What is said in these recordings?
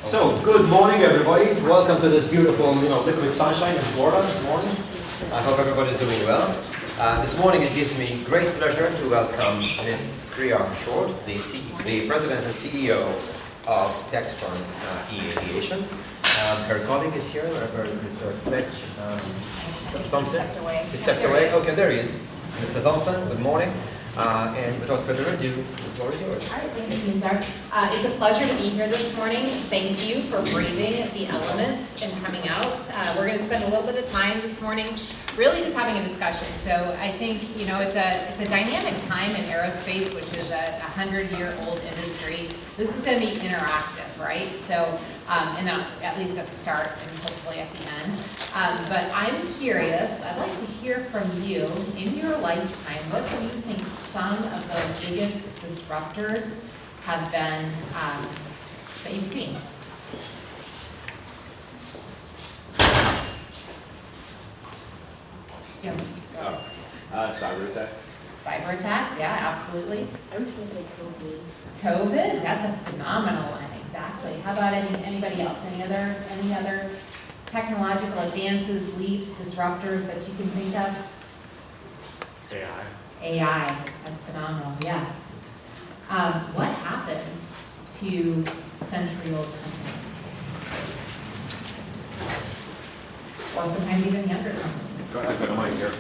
So, good morning everybody. Welcome to this beautiful, liquid sunshine in Florida this morning. I hope everybody's doing well. This morning it gives me great pleasure to welcome Ms. Kriya Shortt, the President and CEO of TEXTRON eAviation. Her colleague is here, Mr. Flectch, Thomson. He stepped away. Okay, there he is. Mr. Thomson, good morning. And without further ado, the floor is yours. All right, thank you, Cesar. It's a pleasure to be here this morning. Thank you for braving the elements and coming out. We're going to spend a little bit of time this morning really just having a discussion. So I think, it's a dynamic time in aerospace, which is a 100-year-old industry. This is going to be interactive, right? So, and at least at the start and hopefully at the end. But I'm curious, I'd like to hear from you, in your lifetime, what do you think some of the biggest disruptors have been that you've seen? Yeah. Cyber attacks. Cyber attacks, yeah, absolutely. I was going to say COVID. COVID, that's a phenomenal one, exactly. How about anybody else? Any other technological advances, leaps, disruptors that you can think of? AI, that's phenomenal, yes. What happens to century-old companies? Or sometimes even younger companies? I've got a mic here.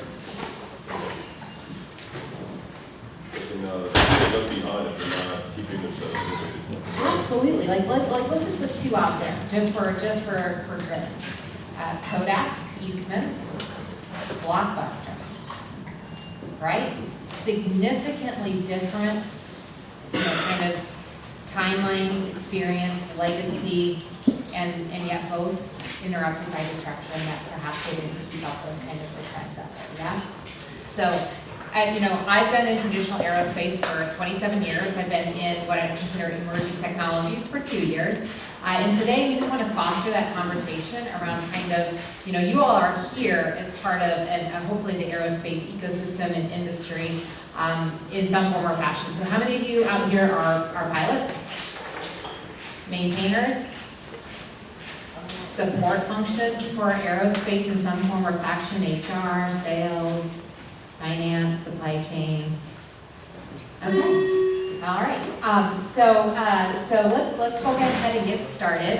They look behind if they're not keeping themselves moving. Absolutely. Let's just put two out there, just for grids. Kodak, Eastman, Blockbuster, right? Significantly different, kind of timelines, experience, legacy, and yet both interrupted by disruption that perhaps they didn't keep up with kind of the trends out there. Yeah. So. I've been in traditional aerospace for 27 years. I've been in what I consider emerging technologies for 2 years. And today we just want to foster that conversation around kind of, you all are here as part of, and hopefully the aerospace ecosystem and industry in some form or fashion. So how many of you out here are pilots, maintainers, support functions for aerospace in some form or fashion, HR, sales, finance, supply chain. Okay, all right. So let's go ahead and get started.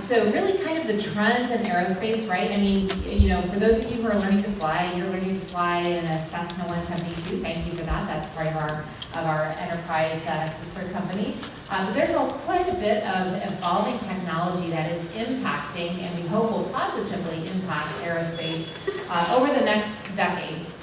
So really, kind of the trends in aerospace, right? I mean, for those of you who are learning to fly, you're learning to fly in a Cessna 172. Thank you for that. That's part of our enterprise sister company. But there's quite a bit of evolving technology that is impacting, and we hope will positively impact aerospace over the next decades.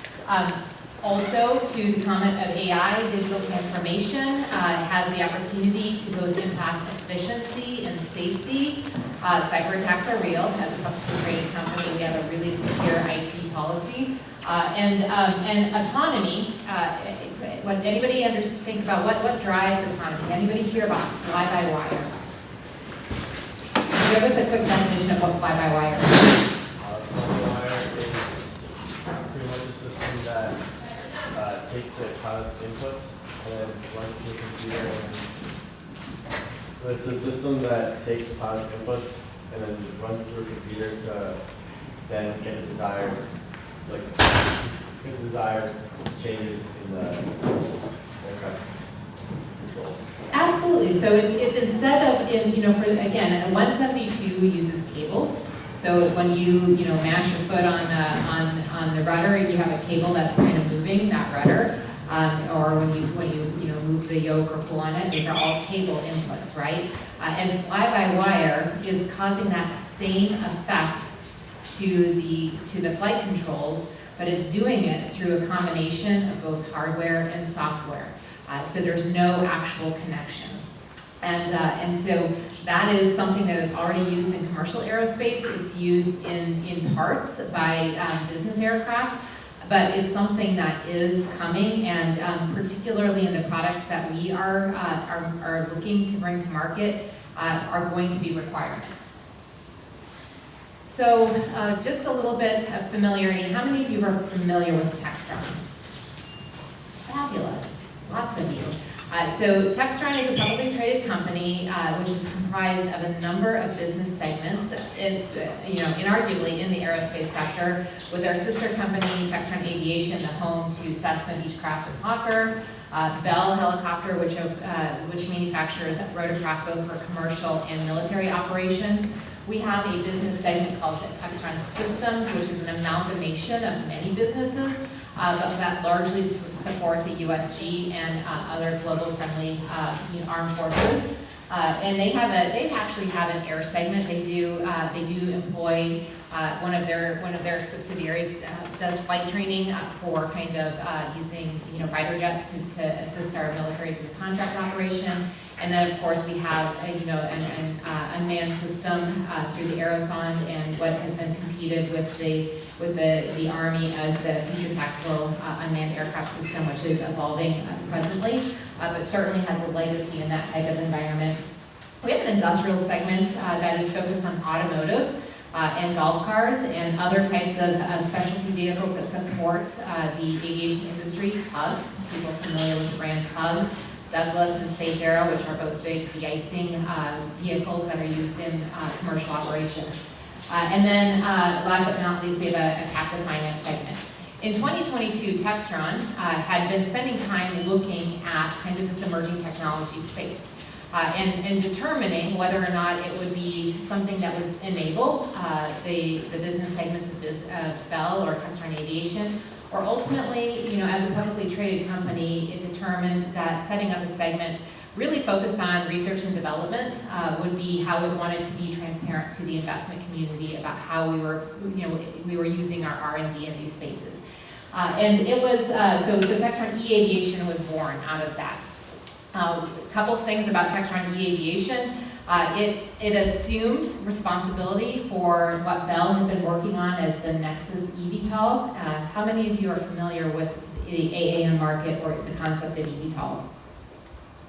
Also, to the comment of AI, digital transformation has the opportunity to both impact efficiency and safety. Cyber attacks are real. As a publicly traded company, we have a really secure IT policy. And autonomy, what anybody think about what drives autonomy? Anybody hear about fly-by-wire? Give us a quick definition of what fly-by-wire is. Pretty much a system that takes the pilot's inputs and then runs through a computer. And it's a system that takes the pilot's inputs and then runs through a computer to then get the desired, changes in the aircraft controls. Absolutely. So it's instead of a 172 uses cables. So when you mash your foot on the rudder, you have a cable that's kind of moving that rudder, or when you move the yoke or pull on it, these are all cable inputs, right? And fly-by-wire is causing that same effect to the flight controls, but it's doing it through a combination of both hardware and software. So there's no actual connection. And so that is something that is already used in commercial aerospace. It's used in parts by business aircraft, but it's something that is coming, and particularly in the products that we are looking to bring to market are going to be requirements. So just a little bit of familiarity. How many of you are familiar with TEXTRON? Fabulous, lots of you. So TEXTRON is a publicly traded company, which is comprised of a number of business segments. It's, inarguably in the aerospace sector, with our sister company, TEXTRON Aviation, the home to Cessna, Beechcraft, and Hawker, Bell Helicopter, which manufactures rotorcraft both for commercial and military operations. We have a business segment called TEXTRON Systems, which is an amalgamation of many businesses, but that largely support the USG and other global friendly armed forces. And they actually have an air segment. They do employ one of their subsidiaries does flight training for kind of using fighter jets to assist our militaries with contract operation. And then of course we have an unmanned system through the Aerosonde and what has been competed with the Army as the Future Tactical Unmanned Aircraft System, which is evolving presently, but certainly has a legacy in that type of environment. We have an industrial segment that is focused on automotive and golf cars and other types of specialty vehicles that support the aviation industry. Tug, people familiar with the brand Tug, Douglas and Safe Aero, which are both big de-icing vehicles that are used in commercial operations. And then last but not least, we have a captive finance segment. In 2022, TEXTRON had been spending time looking at kind of this emerging technology space and determining whether or not it would be something that would enable the business segments of Bell or TEXTRON Aviation, or ultimately, as a publicly traded company, it determined that setting up a segment really focused on research and development would be how we wanted to be transparent to the investment community about how we were using our R&D in these spaces. And it was, so TEXTRON eAviation was born out of that. A couple of things about TEXTRON eAviation. It assumed responsibility for what Bell had been working on as the Nexus eVTOL. How many of you are familiar with the AAM market or the concept of eVTOLs?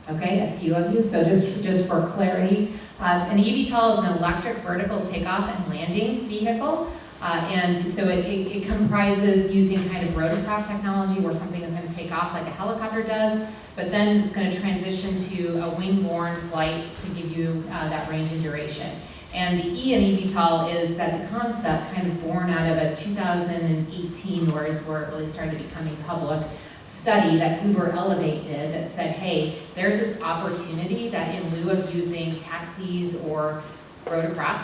Okay, a few of you. So just for clarity, an eVTOL is an electric vertical takeoff and landing vehicle. And so it comprises using kind of rotorcraft technology where something is going to take off like a helicopter does, but then it's going to transition to a wing-borne flight to give you that range and duration. And the E in eVTOL is that the concept kind of born out of a 2018, where it really started becoming public, study that Uber Elevate did that said, hey, there's this opportunity that in lieu of using taxis or rotorcraft,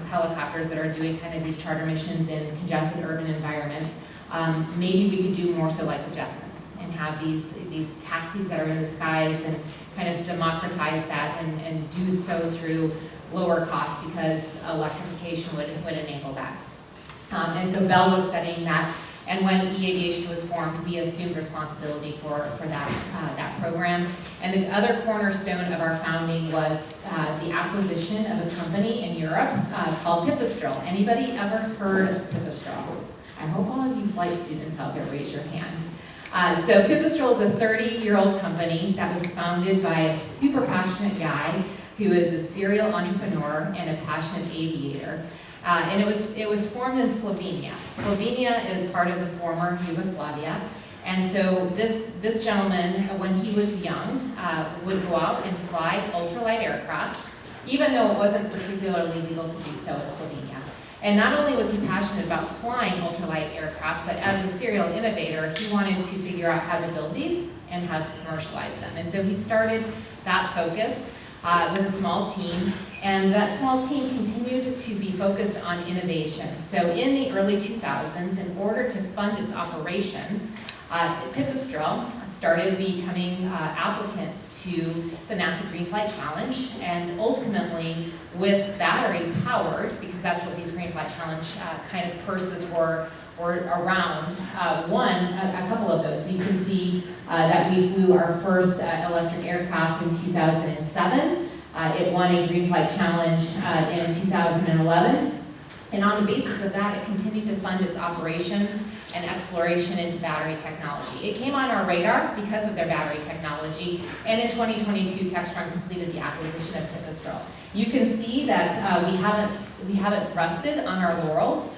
helicopters that are doing kind of these charter missions in congested urban environments, maybe we could do more so like the Jetsons and have these taxis that are in the skies and kind of democratize that and do so through lower cost because electrification would enable that. And so Bell was studying that. And when eAviation was formed, we assumed responsibility for that program. And the other cornerstone of our founding was the acquisition of a company in Europe called Pipistrel. Anybody ever heard of Pipistrel? I hope all of you flight students out there raise your hand. So Pipistrel is a 30-year-old company that was founded by a super passionate guy who is a serial entrepreneur and a passionate aviator. And it was formed in Slovenia. Slovenia is part of the former Yugoslavia. And so this gentleman, when he was young, would go out and fly ultralight aircraft, even though it wasn't particularly legal to do so in Slovenia. And not only was he passionate about flying ultralight aircraft, but as a serial innovator, he wanted to figure out how to build these and how to commercialize them. And so he started that focus with a small team, and that small team continued to be focused on innovation. So in the early 2000s, in order to fund its operations, Pipistrel started becoming applicants to the NASA Green Flight Challenge, and ultimately with battery powered, because that's what these Green Flight Challenge kind of purses were around, won a couple of those. So you can see that we flew our first electric aircraft in 2007. It won a Green Flight Challenge in 2011. And on the basis of that, it continued to fund its operations and exploration into battery technology. It came on our radar because of their battery technology, and in 2022, TEXTRON completed the acquisition of Pipistrel. You can see that we haven't rested on our laurels.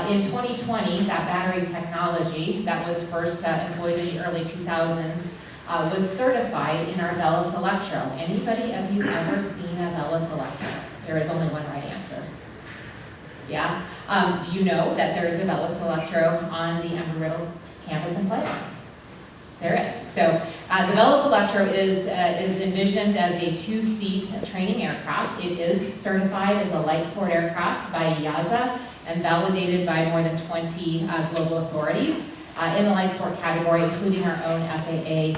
In 2020, that battery technology that was first employed in the early 2000s was certified in our Velis Electro. Anybody of you ever seen a Velis Electro? There is only one right answer. Yeah? Do you know that there is a Velis Electro on the Embry-Riddle campus in Flectch? There is. So the Velis Electro is envisioned as a 2-seat training aircraft. It is certified as a light sport aircraft by EASA and validated by more than 20 global authorities in the light sport category, including our own FAA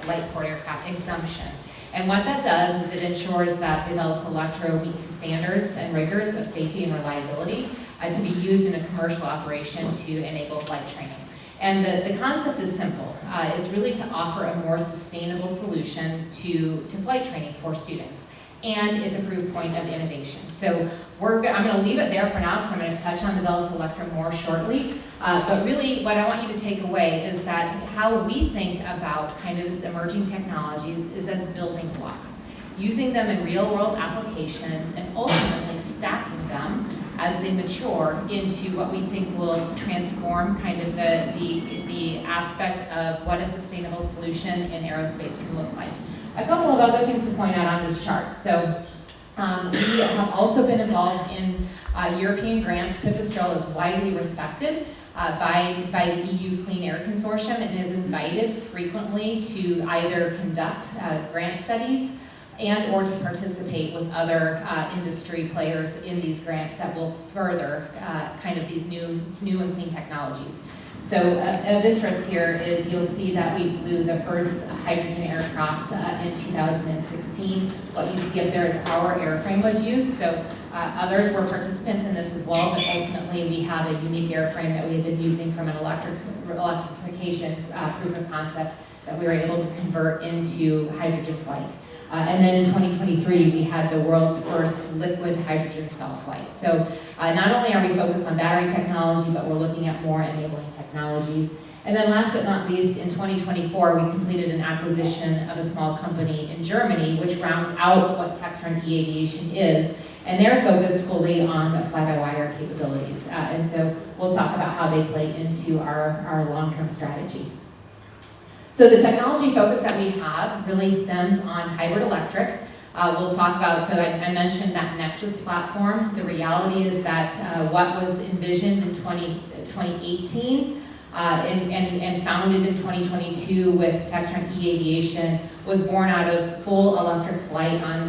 light sport aircraft exemption. And what that does is it ensures that the Velis Electro meets the standards and rigors of safety and reliability to be used in a commercial operation to enable flight training. And the concept is simple. It's really to offer a more sustainable solution to flight training for students. And it's a proof point of innovation. So I'm going to leave it there for now because I'm going to touch on the Velis Electro more shortly. But really what I want you to take away is that how we think about kind of this emerging technologies is as building blocks. Using them in real world applications and ultimately stacking them as they mature into what we think will transform kind of the aspect of what a sustainable solution in aerospace can look like. A couple of other things to point out on this chart. So we have also been involved in European grants. Pipistrel is widely respected by the EU Clean Air Consortium and is invited frequently to either conduct grant studies and or to participate with other industry players in these grants that will further kind of these new and clean technologies. So of interest here is you'll see that we flew the first hydrogen aircraft in 2016. What you see up there is our airframe was used. So others were participants in this as well, but ultimately we have a unique airframe that we have been using from an electrification proof of concept that we were able to convert into hydrogen flight. And then in 2023, we had the world's first liquid hydrogen cell flight. So not only are we focused on battery technology, but we're looking at more enabling technologies. And then last but not least, in 2024, we completed an acquisition of a small company in Germany, which rounds out what TEXTRON eAviation is. And they're focused fully on the fly-by-wire capabilities. And so we'll talk about how they play into our long-term strategy. So the technology focus that we have really stems on hybrid electric. We'll talk about, so I mentioned that Nexus platform. The reality is that what was envisioned in 2018 and founded in 2022 with TEXTRON eAviation was born out of full electric flight on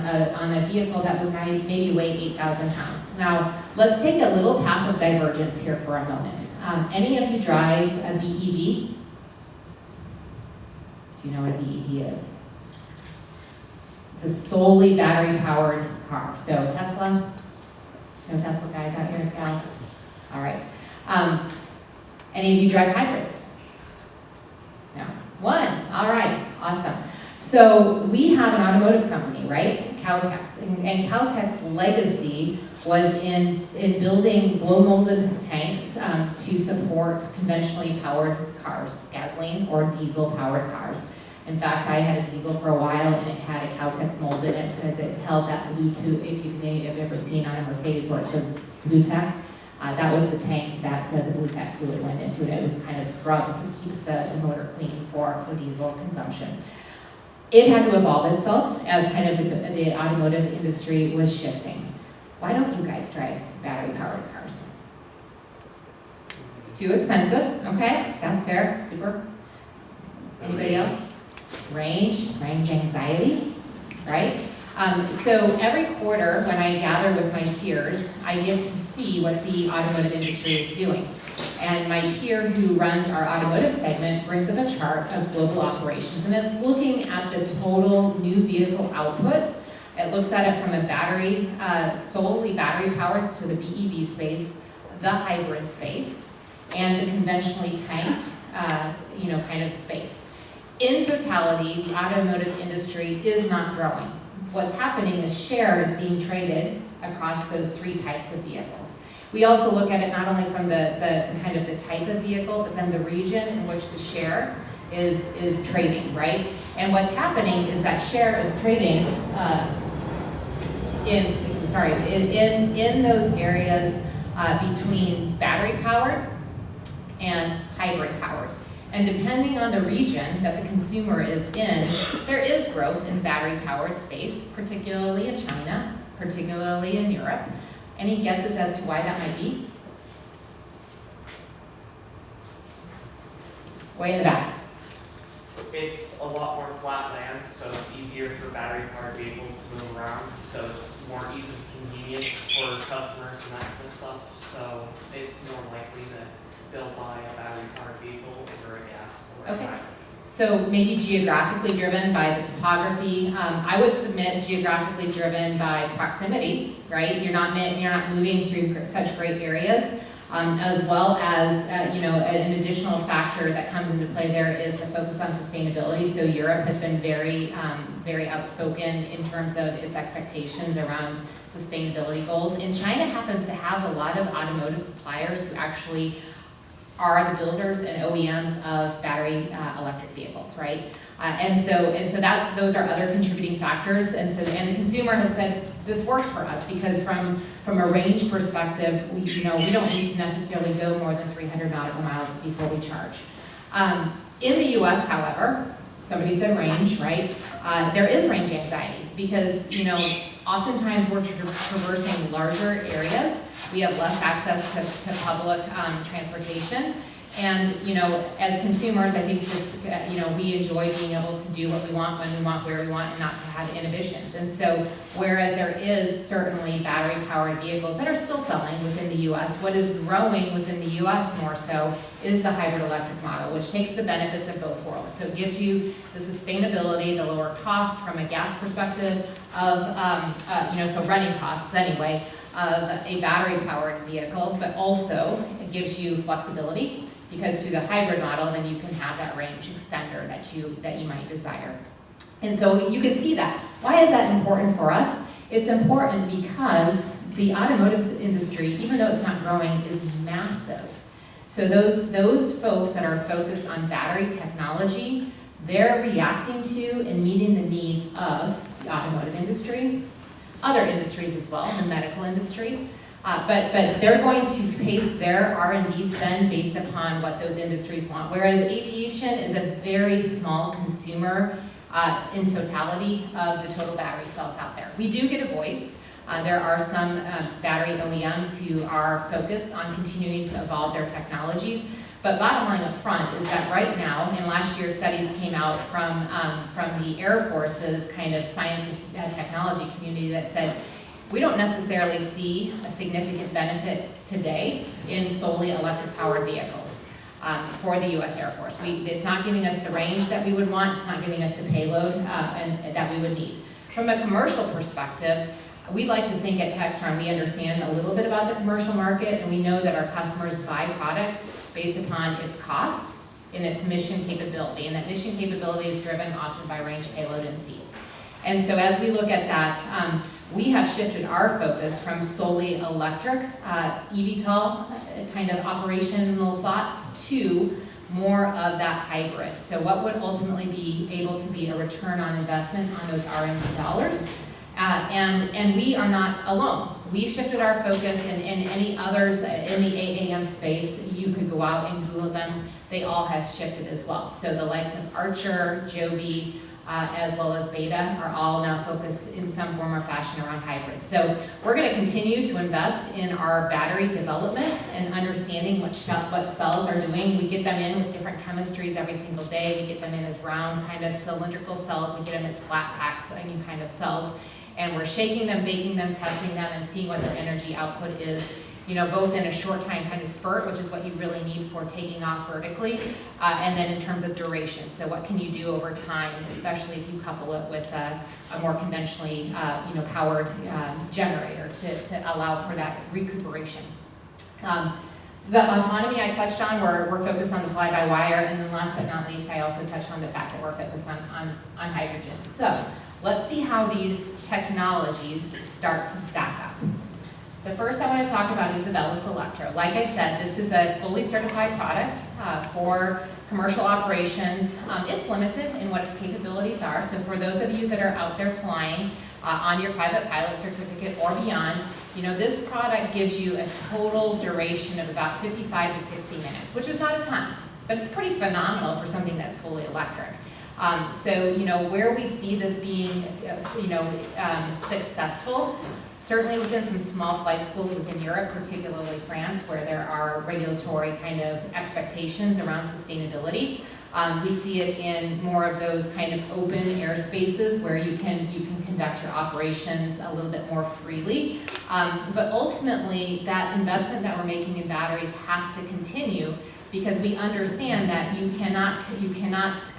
a vehicle that would maybe weigh 8,000 pounds. Now, let's take a little path of divergence here for a moment. Any of you drive a BEV? Do you know what a BEV is? It's a solely battery-powered car. So Tesla? No Tesla guys out here, gals? All right. Any of you drive hybrids? No. One. All right. Awesome. So we have an automotive company, right? Kautex. And Kautex's legacy was in building blow-molded tanks to support conventionally powered cars, gasoline or diesel-powered cars. In fact, I had a diesel for a while, and it had a Kautex mold in it because it held that blue tube. If you've ever seen on a Mercedes where it says blue tech, that was the tank that the blue tech fluid went into. It was kind of scrubs and keeps the motor clean for diesel consumption. It had to evolve itself as kind of the automotive industry was shifting. Why don't you guys drive battery-powered cars? Too expensive, okay, that's fair, super. Anybody else? Range anxiety, right? So every quarter when I gather with my peers, I get to see what the automotive industry is doing. And my peer who runs our automotive segment brings up a chart of global operations, and it's looking at the total new vehicle output. It looks at it from a battery, solely battery-powered, so the BEV space, the hybrid space, and the conventionally tanked, kind of space. In totality, the automotive industry is not growing. What's happening is share is being traded across those three types of vehicles. We also look at it not only from the kind of the type of vehicle, but then the region in which the share is trading, right? And what's happening is that share is trading in those areas between battery powered and hybrid powered. And depending on the region that the consumer is in, there is growth in battery-powered space, particularly in China, particularly in Europe. Any guesses as to why that might be? Way in the back. It's a lot more flat land, so it's easier for battery-powered vehicles to move around. So it's more ease of convenience for customers and that kind of stuff. So it's more likely that they'll buy a battery-powered vehicle over a gas or a Okay. hybrid. So maybe geographically driven by the topography. I would submit geographically driven by proximity, right? You're not moving through such great areas, as well as an additional factor that comes into play there is the focus on sustainability. So Europe has been very outspoken in terms of its expectations around sustainability goals. And China happens to have a lot of automotive suppliers who actually are the builders and OEMs of battery electric vehicles, right? And so those are other contributing factors. And the consumer has said this works for us because from a range perspective, we don't need to necessarily go more than 300 nautical miles before we charge. In the U.S., however, somebody said range, right? There is range anxiety because oftentimes we're traversing larger areas. We have less access to public transportation. And, as consumers, I think just, we enjoy being able to do what we want, when we want, where we want, and not to have inhibitions. And so, whereas there is certainly battery-powered vehicles that are still selling within the U.S., what is growing within the U.S. more so is the hybrid electric model, which takes the benefits of both worlds. So it gives you the sustainability, the lower cost from a gas perspective of, so running costs anyway, of a battery-powered vehicle, but also it gives you flexibility because through the hybrid model, then you can have that range extender that you might desire. And so you can see that. Why is that important for us? It's important because the automotive industry, even though it's not growing, is massive. So those folks that are focused on battery technology, they're reacting to and meeting the needs of the automotive industry, other industries as well, the medical industry, but they're going to pace their R&D spend based upon what those industries want, whereas aviation is a very small consumer in totality of the total battery cells out there. We do get a voice. There are some battery OEMs who are focused on continuing to evolve their technologies. But bottom line up front is that right now, and last year's studies came out from the Air Force's kind of science and technology community that said, we don't necessarily see a significant benefit today in solely electric powered vehicles for the U.S. Air Force. It's not giving us the range that we would want, it's not giving us the payload and that we would need. From a commercial perspective, we like to think at TEXTRON we understand a little bit about the commercial market, and we know that our customers buy product based upon its cost and its mission capability. And that mission capability is driven often by range, payload, and seats. And so as we look at that, we have shifted our focus from solely electric, eVTOL kind of operational thoughts to more of that hybrid. So what would ultimately be able to be a return on investment on those R&D dollars? And we are not alone. We shifted our focus, and any others in the AAM space, you could go out and Google them, they all have shifted as well. So the likes of Archer, Joby, as well as Beta are all now focused in some form or fashion around hybrid. So we're going to continue to invest in our battery development and understanding what cells are doing. We get them in with different chemistries every single day. We get them in as round kind of cylindrical cells. We get them as flat packs, new kind of cells. And we're shaking them, baking them, testing them, and seeing what their energy output is, both in a short time kind of spurt, which is what you really need for taking off vertically, and then in terms of duration. So what can you do over time, especially if you couple it with a more conventionally powered generator to allow for that recuperation. The autonomy I touched on, we're focused on the fly-by-wire, and then last but not least, I also touched on the fact that we're focused on hydrogen. So let's see how these technologies start to stack up. The first I want to talk about is the Velis Electro. Like I said, this is a fully certified product for commercial operations. It's limited in what its capabilities are, so for those of you that are out there flying on your private pilot certificate or beyond, this product gives you a total duration of about 55 to 60 minutes, which is not a ton, but it's pretty phenomenal for something that's fully electric. So, you know, where we see this being, successful, certainly within some small flight schools within Europe, particularly France, where there are regulatory kind of expectations around sustainability. We see it in more of those kind of open airspaces where you can conduct your operations a little bit more freely. But ultimately, that investment that we're making in batteries has to continue, because we understand that you cannot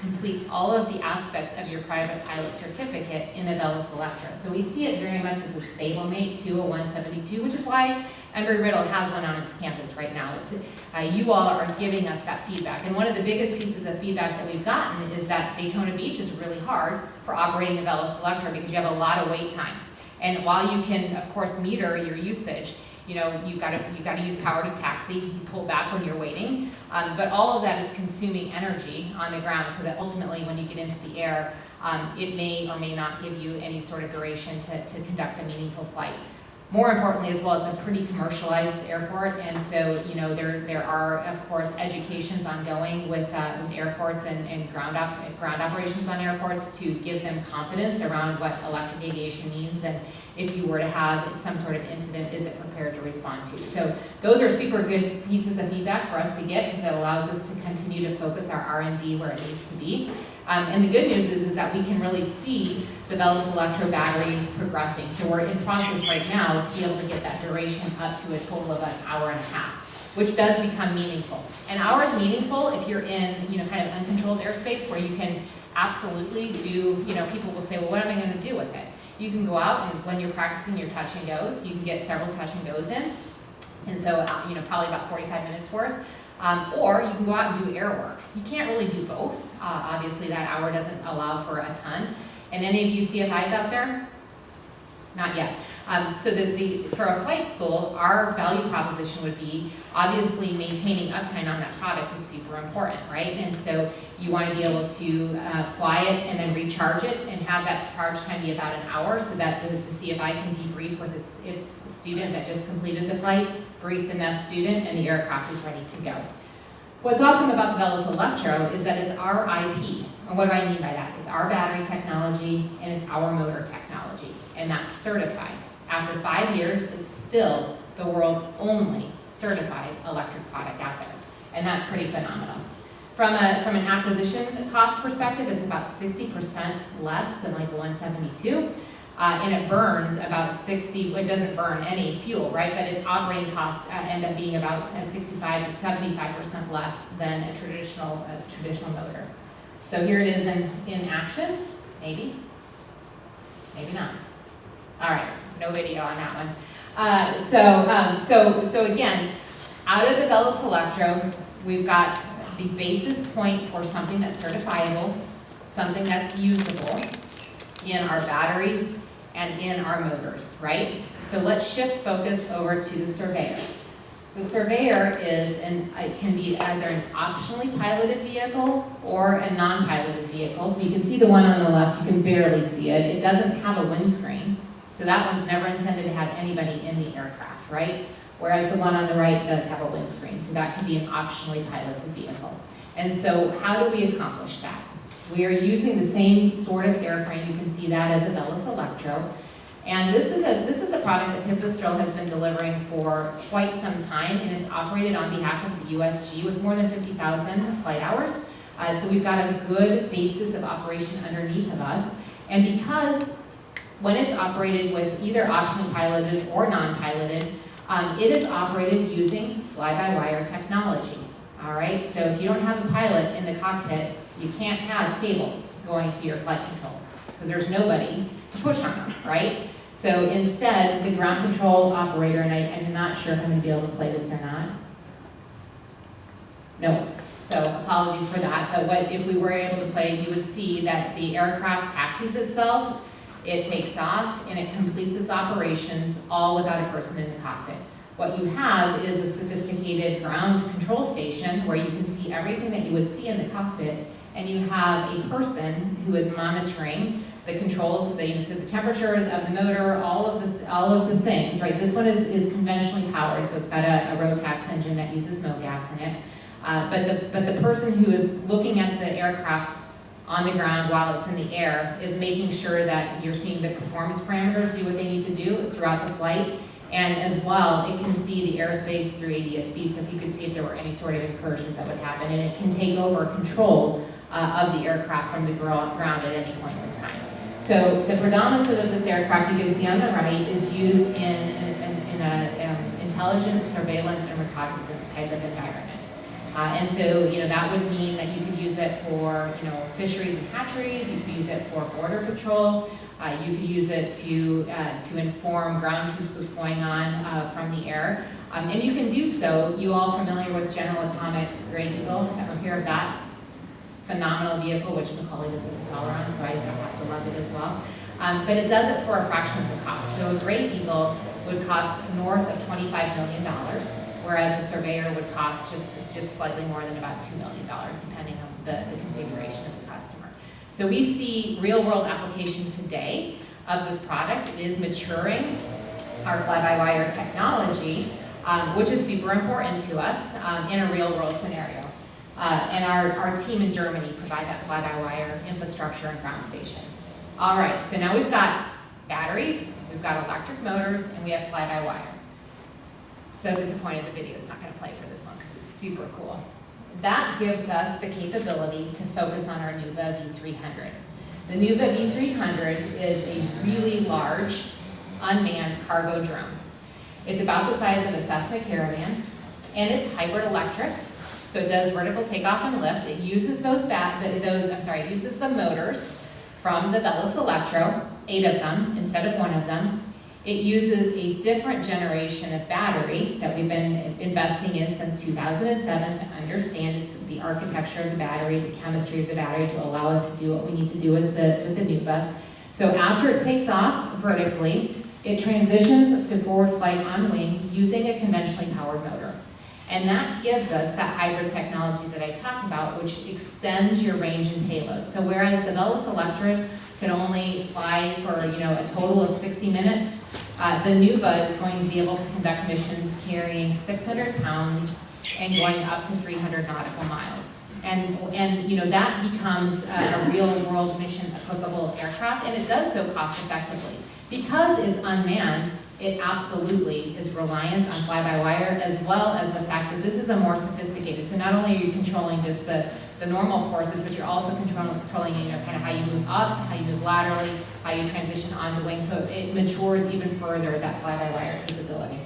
complete all of the aspects of your private pilot certificate in a Velis Electra. So we see it very much as a stablemate to a 172, which is why Embry-Riddle has one on its campus right now. You all are giving us that feedback. And one of the biggest pieces of feedback that we've gotten is that Daytona Beach is really hard for operating a Velis Electra because you have a lot of wait time. And while you can, of course, meter your usage, you know, you've got to use power to taxi, you pull back when you're waiting, but all of that is consuming energy on the ground, so that ultimately when you get into the air, it may or may not give you any sort of duration to conduct a meaningful flight. More importantly as well, it's a pretty commercialized airport, and so, you know, there are, of course, educations ongoing with airports and ground operations on airports to give them confidence around what electric aviation means, and if you were to have some sort of incident, is it prepared to respond to? So those are super good pieces of feedback for us to get, because it allows us to continue to focus our R&D where it needs to be. And the good news is that we can really see the Velis Electro battery progressing. So we're in process right now to be able to get that duration up to a total of an hour and a half, which does become meaningful. An hour is meaningful if you're in, you know, kind of uncontrolled airspace where you can absolutely do, you know, people will say, well, what am I going to do with it? You can go out and when you're practicing your touch and goes, you can get several touch and goes in. And so, you know, probably about 45 minutes worth. Or you can go out and do air work. You can't really do both. Obviously, that hour doesn't allow for a ton. And any of you CFIs out there? Not yet. So for a flight school, our value proposition would be, obviously maintaining uptime on that product is super important, right? And so you want to be able to fly it and then recharge it and have that charge time be about an hour, so that the CFI can debrief with its student that just completed the flight, brief the next student, and the aircraft is ready to go. What's awesome about the Velis Electro is that it's our IP. And what do I mean by that? It's our battery technology and it's our motor technology, and that's certified. After 5 years, it's still the world's only certified electric product out there, and that's pretty phenomenal. From an acquisition cost perspective, it's about 60% less than like a 172, and it burns about 60. It doesn't burn any fuel, right? But its operating costs end up being about 65 to 75% less than a traditional motor. So here it is in action. Maybe not. All right, no video on that one. So again, out of the Velis Electro, we've got the basis point for something that's certifiable, something that's usable in our batteries and in our motors, right? So let's shift focus over to the Surveyor. The Surveyor it can be either an optionally piloted vehicle or a non-piloted vehicle. So you can see the one on the left, you can barely see it. It doesn't have a windscreen. So that one's never intended to have anybody in the aircraft, right? Whereas the one on the right does have a windscreen. So that can be an optionally piloted vehicle. And so how do we accomplish that? We are using the same sort of airframe. You can see that as a Velis Electro. And this is a product that Pipistrel has been delivering for quite some time, and it's operated on behalf of the USG with more than 50,000 flight hours. So we've got a good basis of operation underneath of us. And because when it's operated with either optionally piloted or non-piloted, it is operated using fly-by-wire technology. All right, so if you don't have a pilot in the cockpit, you can't have cables going to your flight controls because there's nobody to push on them, right? So instead, the ground control operator, and I'm not sure if I'm going to be able to play this or not. No, so apologies for that. But what if we were able to play, you would see that the aircraft taxis itself, it takes off, and it completes its operations all without a person in the cockpit. What you have is a sophisticated ground control station where you can see everything that you would see in the cockpit, and you have a person who is monitoring the controls, so the temperatures of the motor, all of the things, right? This one is conventionally powered, so it's got a Rotax engine that uses MoGas in it. But the person who is looking at the aircraft on the ground while it's in the air is making sure that you're seeing the performance parameters do what they need to do throughout the flight. And as well, it can see the airspace through ADS-B, so if you could see if there were any sort of incursions that would happen, and it can take over control of the aircraft from the ground at any point in time. So the predominance of this aircraft, you can see on the right, is used in an intelligence, surveillance, and reconnaissance type of environment. And so, that would mean that you could use it for, fisheries and hatcheries, you could use it for border patrol, you could use it to inform ground troops what's going on from the air. And you can do so. You all familiar with General Atomics' Gray Eagle? Ever hear of that phenomenal vehicle, which Macaulay does the propeller on, so I have to love it as well. But it does it for a fraction of the cost. So a Gray Eagle would cost north of $25 million, whereas a Surveyor would cost just slightly more than about $2 million, depending on the configuration of the customer. So we see real-world application today of this product. It is maturing our fly-by-wire technology, which is super important to us in a real-world scenario. And our team in Germany provide that fly-by-wire infrastructure and ground station. All right, so now we've got batteries, we've got electric motors, and we have fly-by-wire. So disappointed the video is not going to play for this one because it's super cool. That gives us the capability to focus on our Nuva V300. The Nuva V300 is a really large unmanned cargo drone. It's about the size of a Cessna Caravan, and it's hybrid electric. So it does vertical takeoff and lift. It uses it uses the motors from the Velis Electro, 8 of them instead of 1 of them. It uses a different generation of battery that we've been investing in since 2007 to understand the architecture of the battery, the chemistry of the battery to allow us to do what we need to do with the Nuva. So after it takes off vertically, it transitions to forward flight on wing using a conventionally powered motor. And that gives us that hybrid technology that I talked about, which extends your range and payload. So whereas the Velis Electric can only fly for a total of 60 minutes, the Nuva is going to be able to conduct missions carrying 600 pounds and going up to 300 nautical miles. And that becomes a real world mission applicable aircraft, and it does so cost effectively. Because it's unmanned, it absolutely is reliant on fly-by-wire, as well as the fact that this is a more sophisticated. So not only are you controlling just the normal forces, but you're also controlling kind of how you move up, how you move laterally, how you transition onto wing. So it matures even further, that fly-by-wire capability.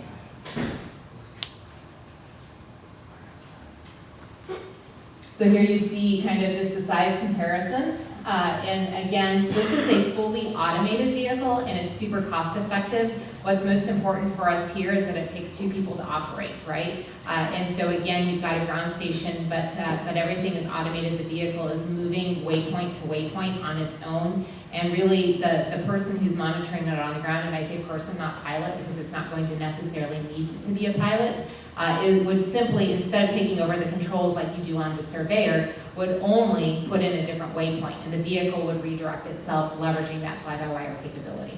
So here you see kind of just the size comparisons. And again, this is a fully automated vehicle and it's super cost effective. What's most important for us here is that it takes 2 people to operate, right? And so again, you've got a ground station, but everything is automated. The vehicle is moving waypoint to waypoint on its own. And really the person who's monitoring it on the ground, and I say person, not pilot, because it's not going to necessarily need to be a pilot, it would simply, instead of taking over the controls like you do on the Surveyor, would only put in a different waypoint, and the vehicle would redirect itself, leveraging that fly-by-wire capability.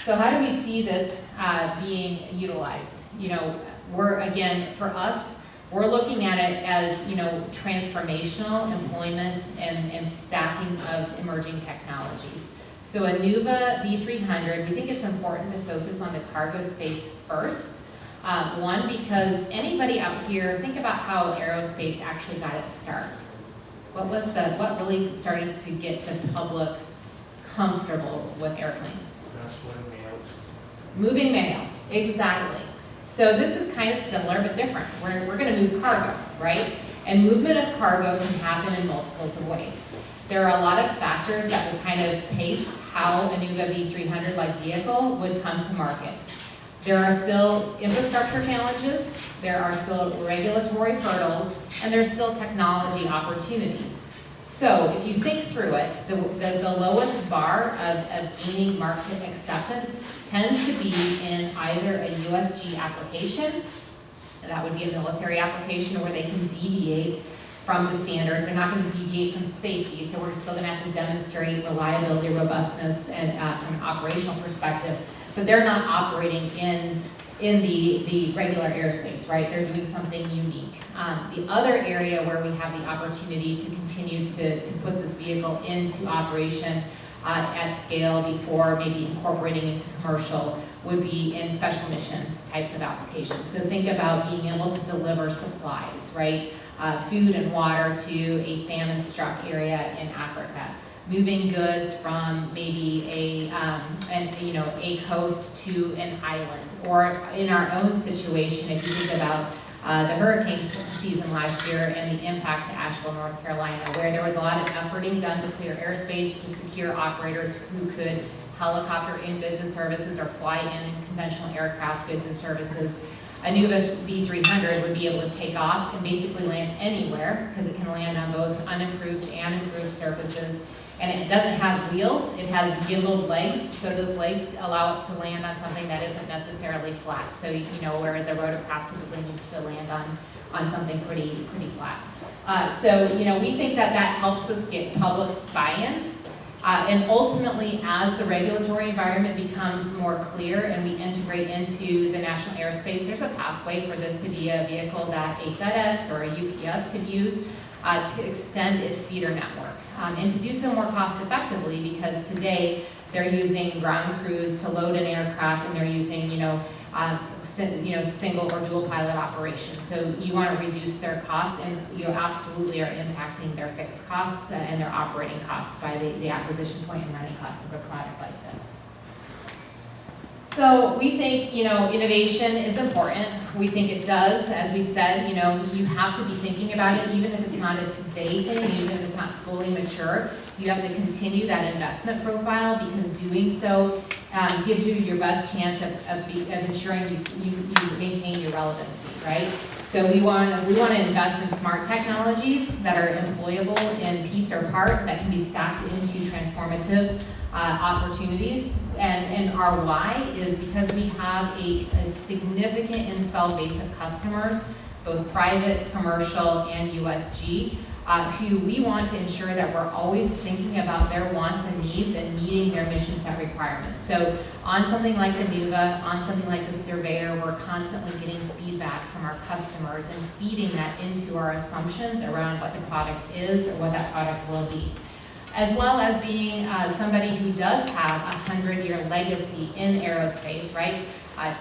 So how do we see this being utilized? For us, we're looking at it as, transformational employment and stacking of emerging technologies. So a Nuva V300, we think it's important to focus on the cargo space first. One, because anybody out here, think about how aerospace actually got its start. What really started to get the public comfortable with airplanes? Moving mail, exactly. So this is kind of similar but different. We're going to move cargo, right? And movement of cargo can happen in multiples of ways. There are a lot of factors that will kind of pace how a Nuva V300-like vehicle would come to market. There are still infrastructure challenges, there are still regulatory hurdles, and there's still technology opportunities. So if you think through it, the lowest bar of gaining market acceptance tends to be in either a USG application, and that would be a military application where they can deviate from the standards. They're not going to deviate from safety, so we're still going to have to demonstrate reliability, robustness, and from an operational perspective. But they're not operating in in the regular airspace, right? They're doing something unique. The other area where we have the opportunity to continue to put this vehicle into operation at scale before maybe incorporating into commercial would be in special missions types of applications. So think about being able to deliver supplies, right? Food and water to a famine-struck area in Africa. Moving goods from maybe a coast to an island. Or in our own situation, if you think about the hurricane season last year and the impact to Asheville, North Carolina, where there was a lot of efforting done to clear airspace to secure operators who could helicopter in goods and services or fly in conventional aircraft goods and services. A Nuva V300 would be able to take off and basically land anywhere because it can land on both unimproved and improved surfaces. And it doesn't have wheels, it has gimbaled legs, so those legs allow it to land on something that isn't necessarily flat. So, whereas a rotorcraft typically needs to land on something pretty flat. We think that helps us get public buy-in. And ultimately, as the regulatory environment becomes more clear and we integrate into the national airspace, there's a pathway for this to be a vehicle that a FedEx or a UPS could use to extend its feeder network. And to do so more cost effectively, because today they're using ground crews to load an aircraft and they're using, single or dual pilot operations. So you want to reduce their cost, and you absolutely are impacting their fixed costs and their operating costs by the acquisition point and running costs of a product like this. So we think, innovation is important. We think it does, as we said, you have to be thinking about it, even if it's not a today thing, even if it's not fully mature. You have to continue that investment profile, because doing so gives you your best chance of ensuring you maintain your relevancy, right? So we want to invest in smart technologies that are employable in piece or part that can be stacked into transformative opportunities. And our why is because we have a significant installed base of customers, both private, commercial, and USG, who we want to ensure that we're always thinking about their wants and needs and meeting their mission set requirements. So on something like the Nuva, on something like the Surveyor, we're constantly getting feedback from our customers and feeding that into our assumptions around what the product is or what that product will be. As well as being somebody who does have a 100-year legacy in aerospace, right?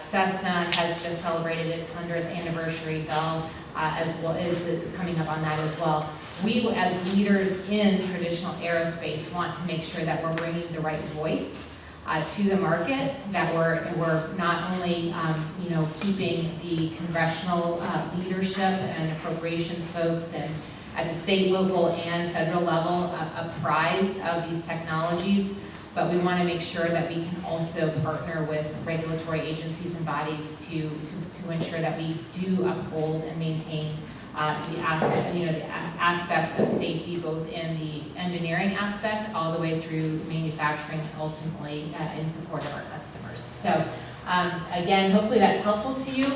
Cessna has just celebrated its 100th anniversary. Bell as well is coming up on that as well. We, as leaders in traditional aerospace, want to make sure that we're bringing the right voice to the market, that we're not only keeping the congressional leadership and appropriations folks and at the state, local, and federal level apprised of these technologies, but we want to make sure that we can also partner with regulatory agencies and bodies to ensure that we do uphold and maintain the aspects of safety, both in the engineering aspect all the way through manufacturing and ultimately in support of our customers. So again, hopefully that's helpful to you.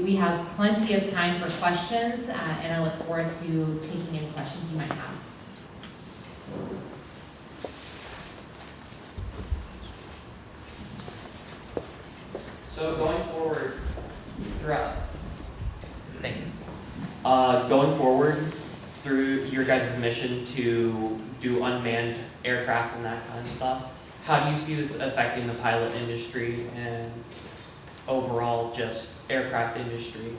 We have plenty of time for questions, and I look forward to taking any questions you might have. So going forward, going forward through your guys' mission to do unmanned aircraft and that kind of stuff, how do you see this affecting the pilot industry and overall just aircraft industry?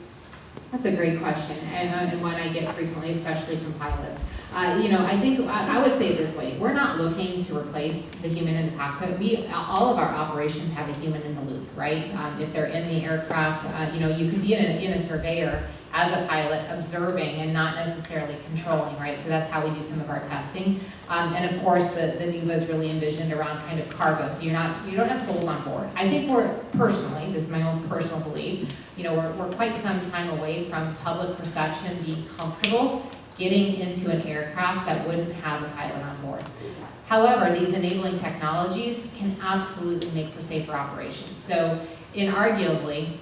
That's a great question, and one I get frequently, especially from pilots. I think I would say it this way: we're not looking to replace the human in the cockpit. All of our operations have a human in the loop, right? If they're in the aircraft, you could be in a Surveyor as a pilot observing and not necessarily controlling, right? So that's how we do some of our testing. And of course, the Nuva is really envisioned around kind of cargo, so you don't have souls on board. I think personally, this is my own personal belief, we're quite some time away from public perception being comfortable getting into an aircraft that wouldn't have a pilot on board. However, these enabling technologies can absolutely make for safer operations. So inarguably,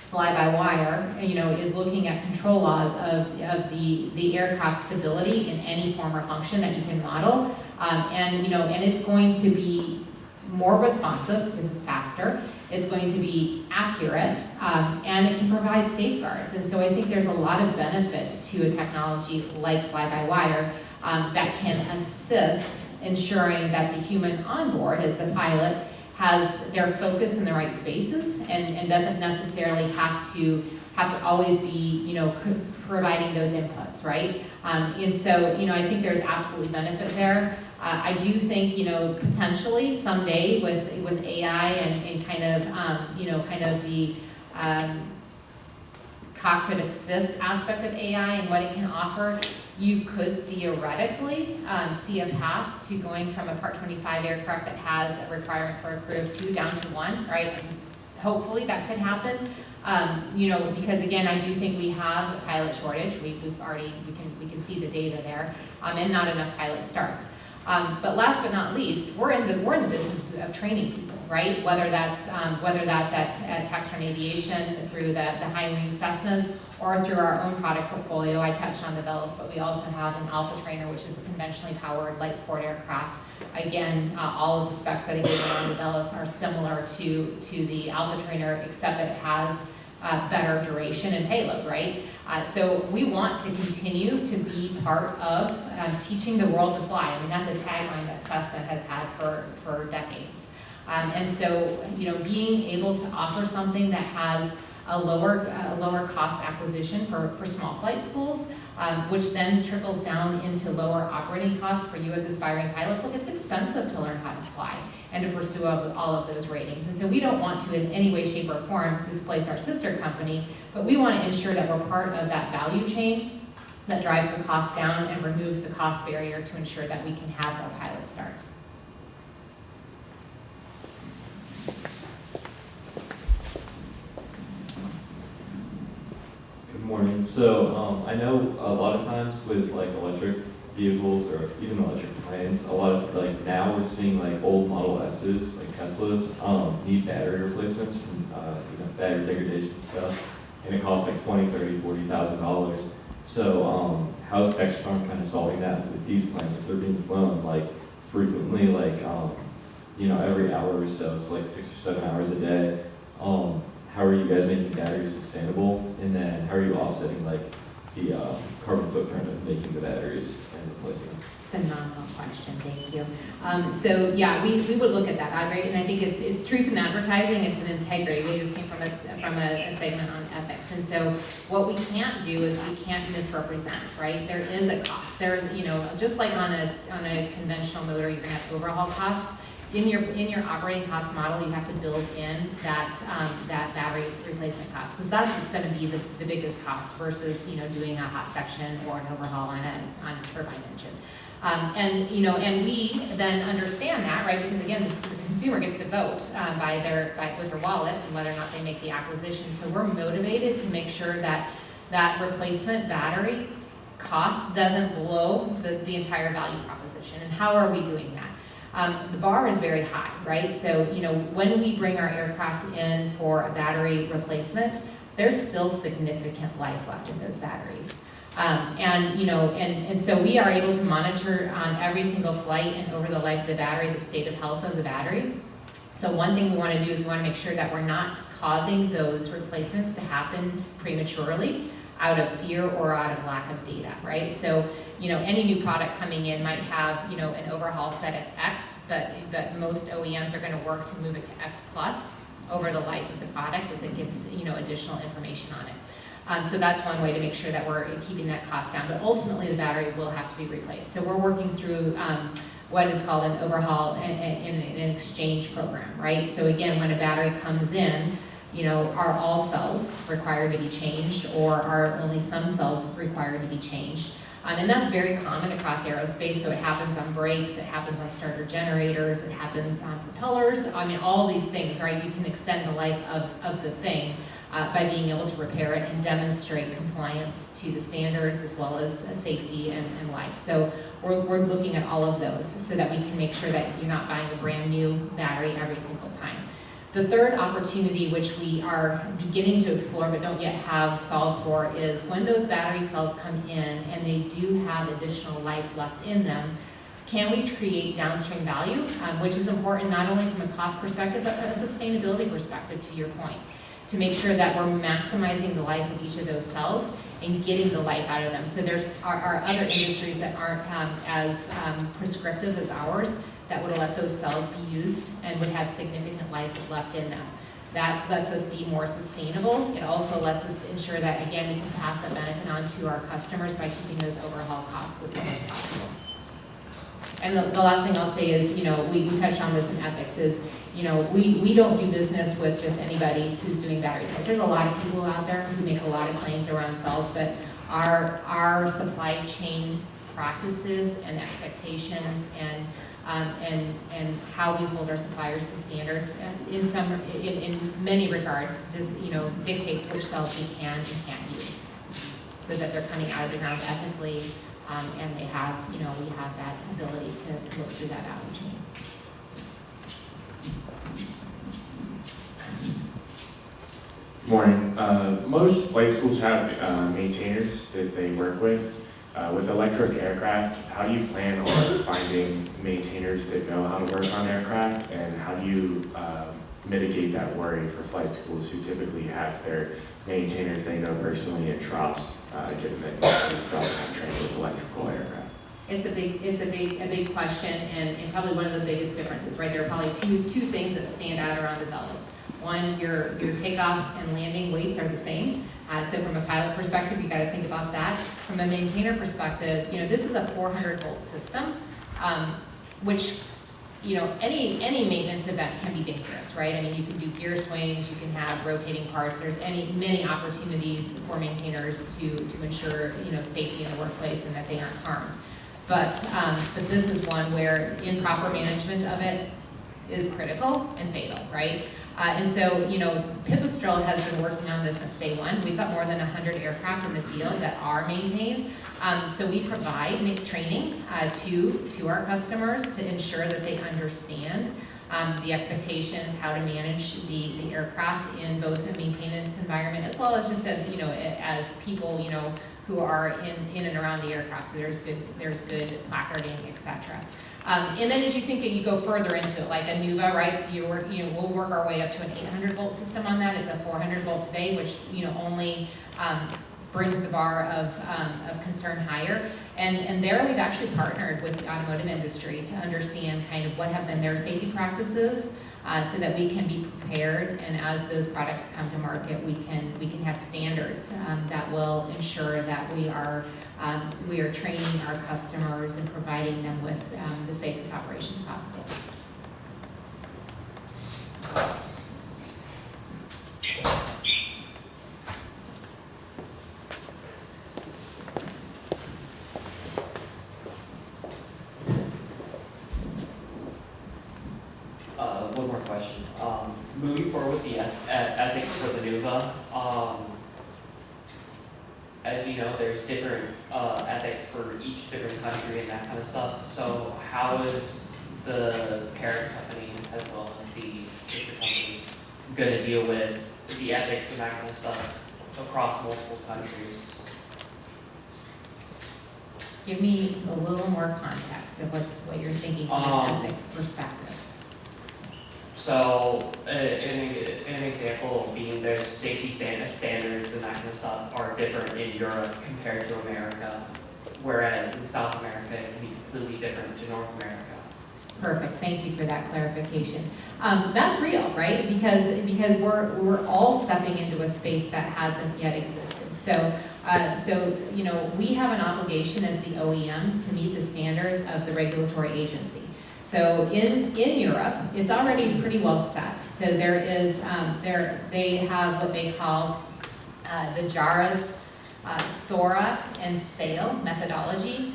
fly-by-wire, is looking at control laws of the aircraft stability in any form or function that you can model, and it's going to be more responsive because it's faster, it's going to be accurate, and it can provide safeguards. And so I think there's a lot of benefit to a technology like fly-by-wire that can assist ensuring that the human on board, as the pilot, has their focus in the right spaces and doesn't necessarily have to always be, providing those inputs, right? And so, I think there's absolutely benefit there. I do think, potentially someday with AI and kind of the cockpit assist aspect of AI and what it can offer, you could theoretically see a path to going from a Part 25 aircraft that has a requirement for a crew of 2 down to 1, right? And hopefully that could happen. Because again, I do think we have a pilot shortage. We can see the data there, and not enough pilot starts. But last but not least, we're in the business of training people, right? Whether that's at TEXTRON Aviation through the high wing Cessnas or through our own product portfolio. I touched on the Velis, but we also have an Alpha Trainer, which is a conventionally powered light sport aircraft. Again, all of the specs that I gave around the Velis are similar to the Alpha Trainer, except that it has better duration and payload, right? So we want to continue to be part of teaching the world to fly. I mean, that's a tagline that Cessna has had for decades. And so, being able to offer something that has a lower cost acquisition for small flight schools, which then trickles down into lower operating costs for you as aspiring pilots. Look, it's expensive to learn how to fly and to pursue all of those ratings. And so we don't want to in any way, shape, or form displace our sister company, but we want to ensure that we're part of that value chain that drives the cost down and removes the cost barrier to ensure that we can have more pilot starts. Good morning. So I know a lot of times with like electric vehicles or even electric planes, a lot of now we're seeing like old Model S's, like Teslas, need battery replacements from battery degradation stuff, and it costs like $20,000, $30,000, $40,000. So how's TEXTRON kind of solving that with these planes if they're being flown like frequently, like every hour or so, so like 6 or 7 hours a day? How are you guys making batteries sustainable, and then how are you offsetting like the carbon footprint of making the batteries and replacing them? Phenomenal question, thank you. So yeah, we would look at that, right? And I think it's truth in advertising, it's an integrity. We just came from a segment on ethics, and so what we can't do is we can't misrepresent, right? There is a cost. There, just like on a conventional motor, you're gonna have overhaul costs. In your operating cost model, you have to build in that battery replacement cost, because that's what's going to be the biggest cost versus doing a hot section or an overhaul on a turbine engine. And we then understand that, right? Because again, the consumer gets to vote with their wallet and whether or not they make the acquisition. So we're motivated to make sure that replacement battery cost doesn't blow the entire value proposition. And how are we doing that? The bar is very high, right? So, when we bring our aircraft in for a battery replacement, there's still significant life left in those batteries. And so we are able to monitor on every single flight and over the life of the battery, the state of health of the battery. So one thing we want to do is we want to make sure that we're not causing those replacements to happen prematurely out of fear or out of lack of data, right? So, any new product coming in might have, an overhaul set at X, but most OEMs are going to work to move it to X plus over the life of the product as it gets, additional information on it. So that's one way to make sure that we're keeping that cost down, but ultimately the battery will have to be replaced. So we're working through what is called an overhaul and an exchange program, right? So again, when a battery comes in, are all cells required to be changed, or are only some cells required to be changed? And that's very common across aerospace, so it happens on brakes, it happens on starter generators, it happens on propellers. I mean, all these things, right? You can extend the life of the thing by being able to repair it and demonstrate compliance to the standards as well as safety and life. So we're looking at all of those so that we can make sure that you're not buying a brand new battery every single time. The third opportunity, which we are beginning to explore but don't yet have solved for, is when those battery cells come in and they do have additional life left in them, can we create downstream value, which is important not only from a cost perspective, but from a sustainability perspective, to your point, to make sure that we're maximizing the life of each of those cells and getting the life out of them. So there's are other industries that aren't as prescriptive as ours that would let those cells be used and would have significant life left in them. That lets us be more sustainable. It also lets us ensure that, again, we can pass that benefit on to our customers by keeping those overhaul costs as low as possible. And the last thing I'll say is, we touched on this in ethics, is, we don't do business with just anybody who's doing battery cells. There's a lot of people out there who make a lot of claims around cells, but our supply chain practices and expectations and how we hold our suppliers to standards, in many regards, dictates which cells we can and can't use, so that they're coming out of the ground ethically, and they have, we have that ability to look through that value chain. Morning. Most flight schools have maintainers that they work with. With electric aircraft, how do you plan on finding maintainers that know how to work on aircraft, and how do you mitigate that worry for flight schools who typically have their maintainers they know personally and trust, given that they're probably not trained with electrical aircraft? It's a big question, and probably one of the biggest differences, right? There are probably two things that stand out around the bells. One, your takeoff and landing weights are the same. So from a pilot perspective, you got to think about that. From a maintainer perspective, this is a 400-volt system, which, any maintenance event can be dangerous, right? I mean, you can do gear swings, you can have rotating parts. There's many opportunities for maintainers to ensure, safety in the workplace and that they aren't harmed. But this is one where improper management of it is critical and fatal, right? And so, Pipistrel has been working on this since day one. We've got more than 100 aircraft in the field that are maintained. So we provide training to our customers to ensure that they understand the expectations, how to manage the aircraft in both the maintenance environment, as well as just as people, who are in and around the aircraft. So there's good placarding, etc. And then as you go further into it, like a NUVA, right? So we'll work our way up to an 800-volt system on that. It's a 400-volt today, which only brings the bar of concern higher. And there we've actually partnered with the automotive industry to understand kind of what have been their safety practices, so that we can be prepared, and as those products come to market, we can have standards that will ensure that we are training our customers and providing them with the safest operations possible. One more question. Moving forward with the ethics for the NUVA, as you know, there's different ethics for each different country and that kind of stuff. So how is the parent company as well as the sister company going to deal with the ethics and that kind of stuff across multiple countries? Give me a little more context of what you're thinking from an ethics perspective. So an example being there's safety standards and that kind of stuff are different in Europe compared to America, whereas in South America it can be completely different to North America. Perfect. Thank you for that clarification. That's real, right? Because we're all stepping into a space that hasn't yet existed. So we have an obligation as the OEM to meet the standards of the regulatory agency. So in Europe, it's already pretty well set. So there is they have what they call the JARA's SORA and SAIL methodology.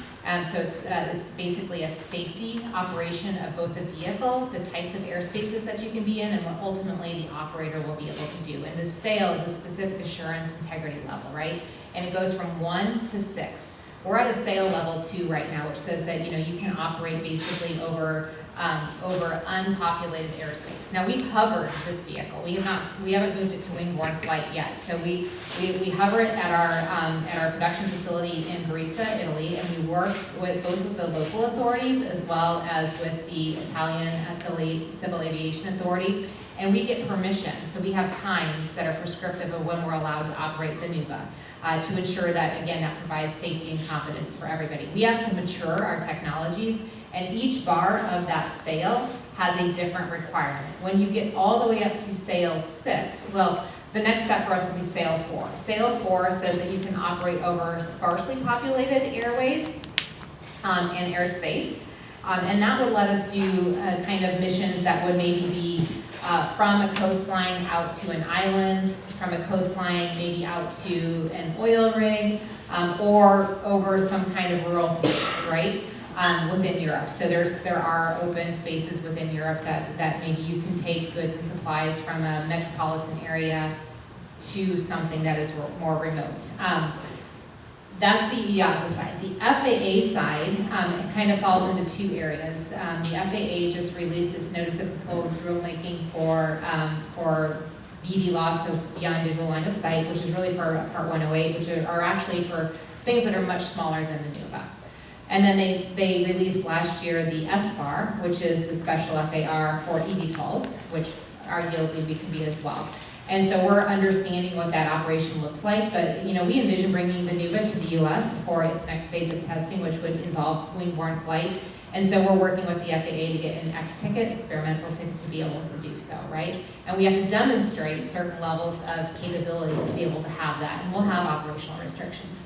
So it's basically a safety operation of both the vehicle, the types of airspaces that you can be in, and what ultimately the operator will be able to do. And the SAIL is a specific assurance integrity level, right? And it goes from 1 to 6. We're at a sale level 2 right now, which says that, you know, you can operate basically over unpopulated airspace. Now, we've hovered this vehicle. We haven't moved it to wing-borne flight yet. So we hover it at our production facility in Gorizia, Italy, and we work with both with the local authorities as well as with the Italian Civil Aviation Authority. And we get permission, so we have times that are prescriptive of when we're allowed to operate the NUVA to ensure that, again, that provides safety and confidence for everybody. We have to mature our technologies, and each bar of that sale has a different requirement. When you get all the way up to sale 6, well, the next step for us would be sale 4. Sale 4 says that you can operate over sparsely populated airways and airspace, and that would let us do kind of missions that would maybe be from a coastline out to an island, from a coastline maybe out to an oil rig, or over some kind of rural space, right, within Europe. So there are open spaces within Europe that maybe you can take goods and supplies from a metropolitan area to something that is more remote. That's the EASA side. The FAA side, it kind of falls into 2 areas. The FAA just released its notice of proposed rulemaking for BD law, so beyond visual line of sight, which is really for Part 108, which are actually for things that are much smaller than the NUVA. And then they released last year the SFAR, which is the special FAR for eVTOLs, which arguably we can be as well. And so we're understanding what that operation looks like, but you know, we envision bringing the NUVA to the US for its next phase of testing, which would involve wing-borne flight. And so we're working with the FAA to get an X ticket, experimental ticket, to be able to do so, right? And we have to demonstrate certain levels of capability to be able to have that, and we'll have operational restrictions.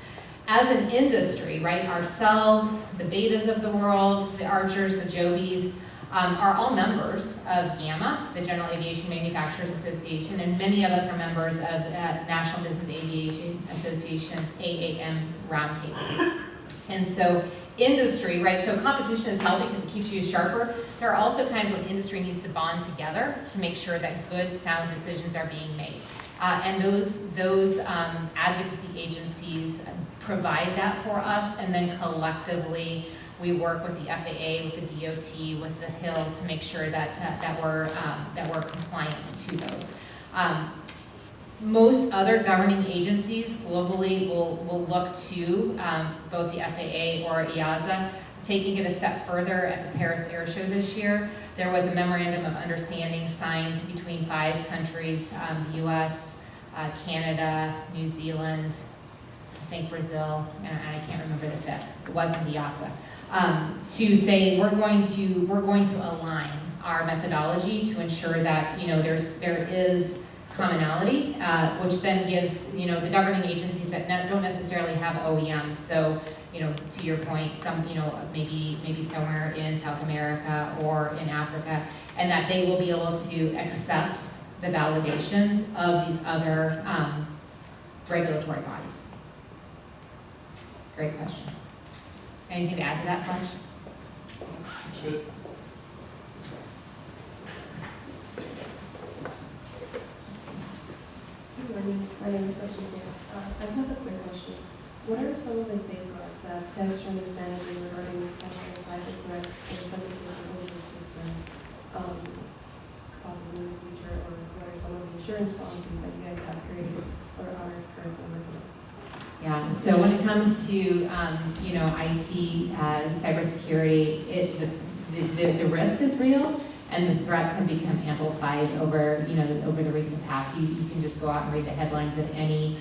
As an industry, right, ourselves, the Betas of the world, the Archers, the Jobies, are all members of GAMA, the General Aviation Manufacturers Association, and many of us are members of National Business Aviation Association's AAM Roundtable. And so industry, right, so competition is healthy because it keeps you sharper. There are also times when industry needs to bond together to make sure that good, sound decisions are being made. And those advocacy agencies provide that for us, and then collectively we work with the FAA, with the DOT, with the Hill to make sure that we're compliant to those. Most other governing agencies globally will look to both the FAA or EASA. Taking it a step further, at the Paris Air Show this year, there was a memorandum of understanding signed between 5 countries, the US, Canada, New Zealand, I think Brazil, and I can't remember the 5th. It wasn't EASA. To say we're going to align our methodology to ensure that, you know, there is commonality, which then gives, you know, the governing agencies that don't necessarily have OEMs. So, you know, to your point, some, you know, maybe somewhere in South America or in Africa, and that they will be able to accept the validations of these other regulatory bodies. Great question. Anything to add to that, Flectch? That's good. Good morning. My name is Flectch. I just have a quick question. What are some of the safeguards that TEXTRON is managing regarding potential cyber threats or something to the whole system, possibly in the future, or what are some of the insurance policies that you guys have created or are currently working on? Yeah, so when it comes to, you know, IT, cybersecurity, the risk is real, and the threats have become amplified over, you know, over the recent past. You can just go out and read the headlines of any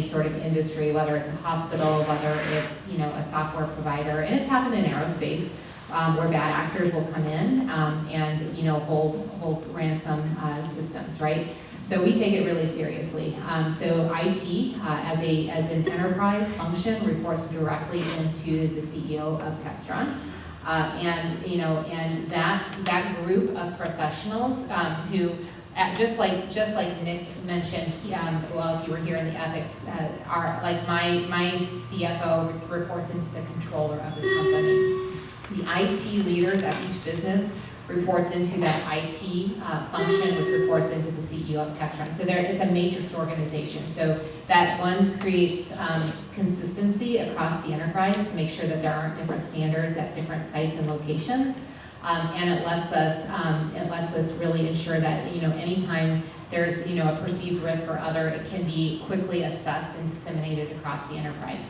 sort of industry, whether it's a hospital, whether it's, you know, a software provider, and it's happened in aerospace, where bad actors will come in and, you know, hold ransom systems, right? So we take it really seriously. So IT, as an enterprise function, reports directly into the CEO of TEXTRON. And, you know, and that group of professionals who, just like Nick mentioned, well, if you were here in the ethics, are like my CFO reports into the controller of the company. The IT leaders at each business reports into that IT function, which reports into the CEO CEO of TEXTRON. So it's a matrix organization. So that one creates consistency across the enterprise to make sure that there aren't different standards at different sites and locations. And it lets us really ensure that, anytime there's, a perceived risk or other, it can be quickly assessed and disseminated across the enterprise.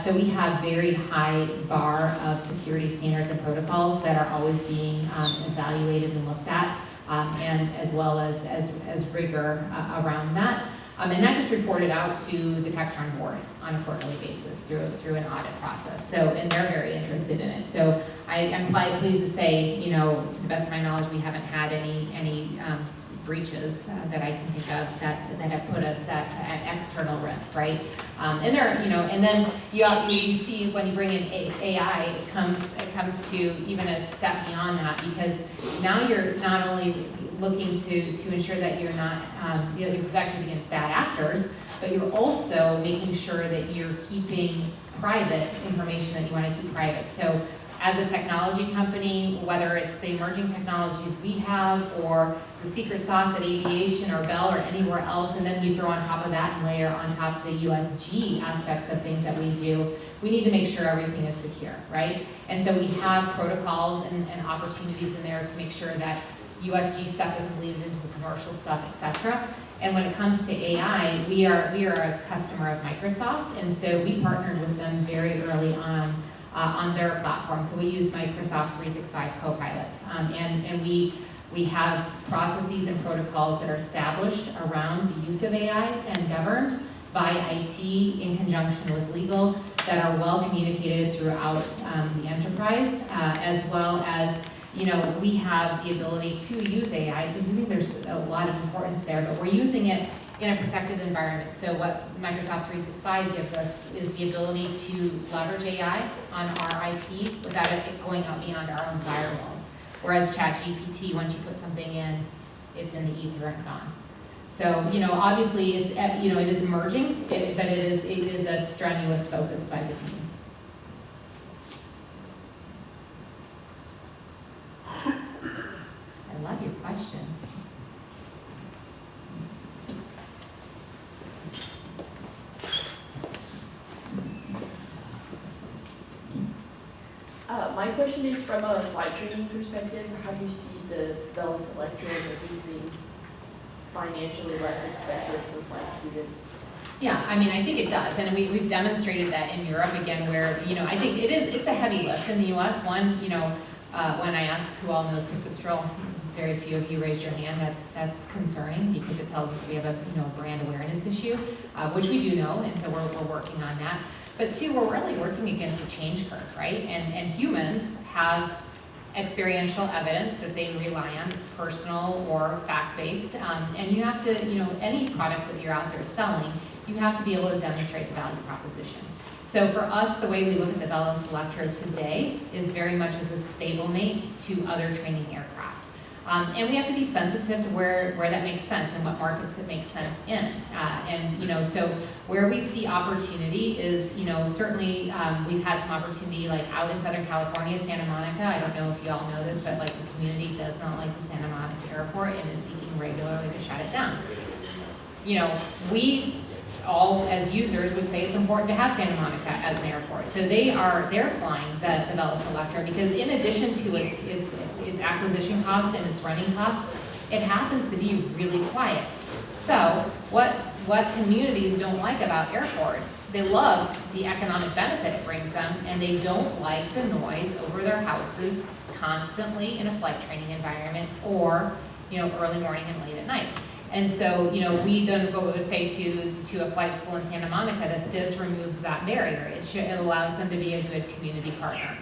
So we have very high bar of security standards and protocols that are always being evaluated and looked at, and as well as rigor around that. And that gets reported out to the TEXTRON board on a quarterly basis through an audit process. So, and they're very interested in it. So I'm quite pleased to say, to the best of my knowledge, we haven't had any breaches that I can think of that have put us at external risk, right? And there, and then you see when you bring in AI, it comes to even a step beyond that, because now you're not only looking to ensure that you're not you're protected against bad actors, but you're also making sure that you're keeping private information that you want to keep private. So as a technology company, whether it's the emerging technologies we have or the secret sauce at Aviation or Bell or anywhere else, and then you throw on top of that and layer on top the USG aspects of things that we do, we need to make sure everything is secure, right? And so we have protocols and opportunities in there to make sure that USG stuff doesn't bleed into the commercial stuff, et cetera. And when it comes to AI, we are a customer of Microsoft, and so we partnered with them very early on their platform. So we use Microsoft 365 Copilot, and we have processes and protocols that are established around the use of AI and governed by IT in conjunction with legal that are well communicated throughout the enterprise, as well as we have the ability to use AI because we think there's a lot of importance there, but we're using it in a protected environment. So what Microsoft 365 gives us is the ability to leverage AI on our IP without it going out beyond our own firewalls. Whereas ChatGPT, once you put something in, it's in the ether and gone. So, obviously it's, it is emerging, but it is a strenuous focus by the team. I love your questions. My question is from a flight training perspective. How do you see the Velis Electra making things financially less expensive for flight students? Yeah, I think it does, and we've demonstrated that in Europe again, where I think it's a heavy lift in the U.S. One, when I ask who all knows Pipistrel, very few of you raised your hand. That's concerning because it tells us we have a brand awareness issue, which we do know, and so we're working on that. But two, we're really working against a change curve, right? And humans have experiential evidence that they rely on. It's personal or fact-based, and you have to, any product that you're out there selling, you have to be able to demonstrate the value proposition. So for us, the way we look at the Velis Electra today is very much as a stablemate to other training aircraft. And we have to be sensitive to where that makes sense and what markets it makes sense in. So where we see opportunity is, certainly we've had some opportunity like out in Southern California, Santa Monica. I don't know if you all know this, but like the community does not like the Santa Monica airport and is seeking regularly to shut it down. We all as users would say it's important to have Santa Monica as an airport. So they're flying the Velis Electra because in addition to its acquisition cost and its running costs, it happens to be really quiet. So what communities don't like about airports, they love the economic benefit it brings them, and they don't like the noise over their houses constantly in a flight training environment or early morning and late at night. And so, we then would say to a flight school in Santa Monica that this removes that barrier. It allows them to be a good community partner.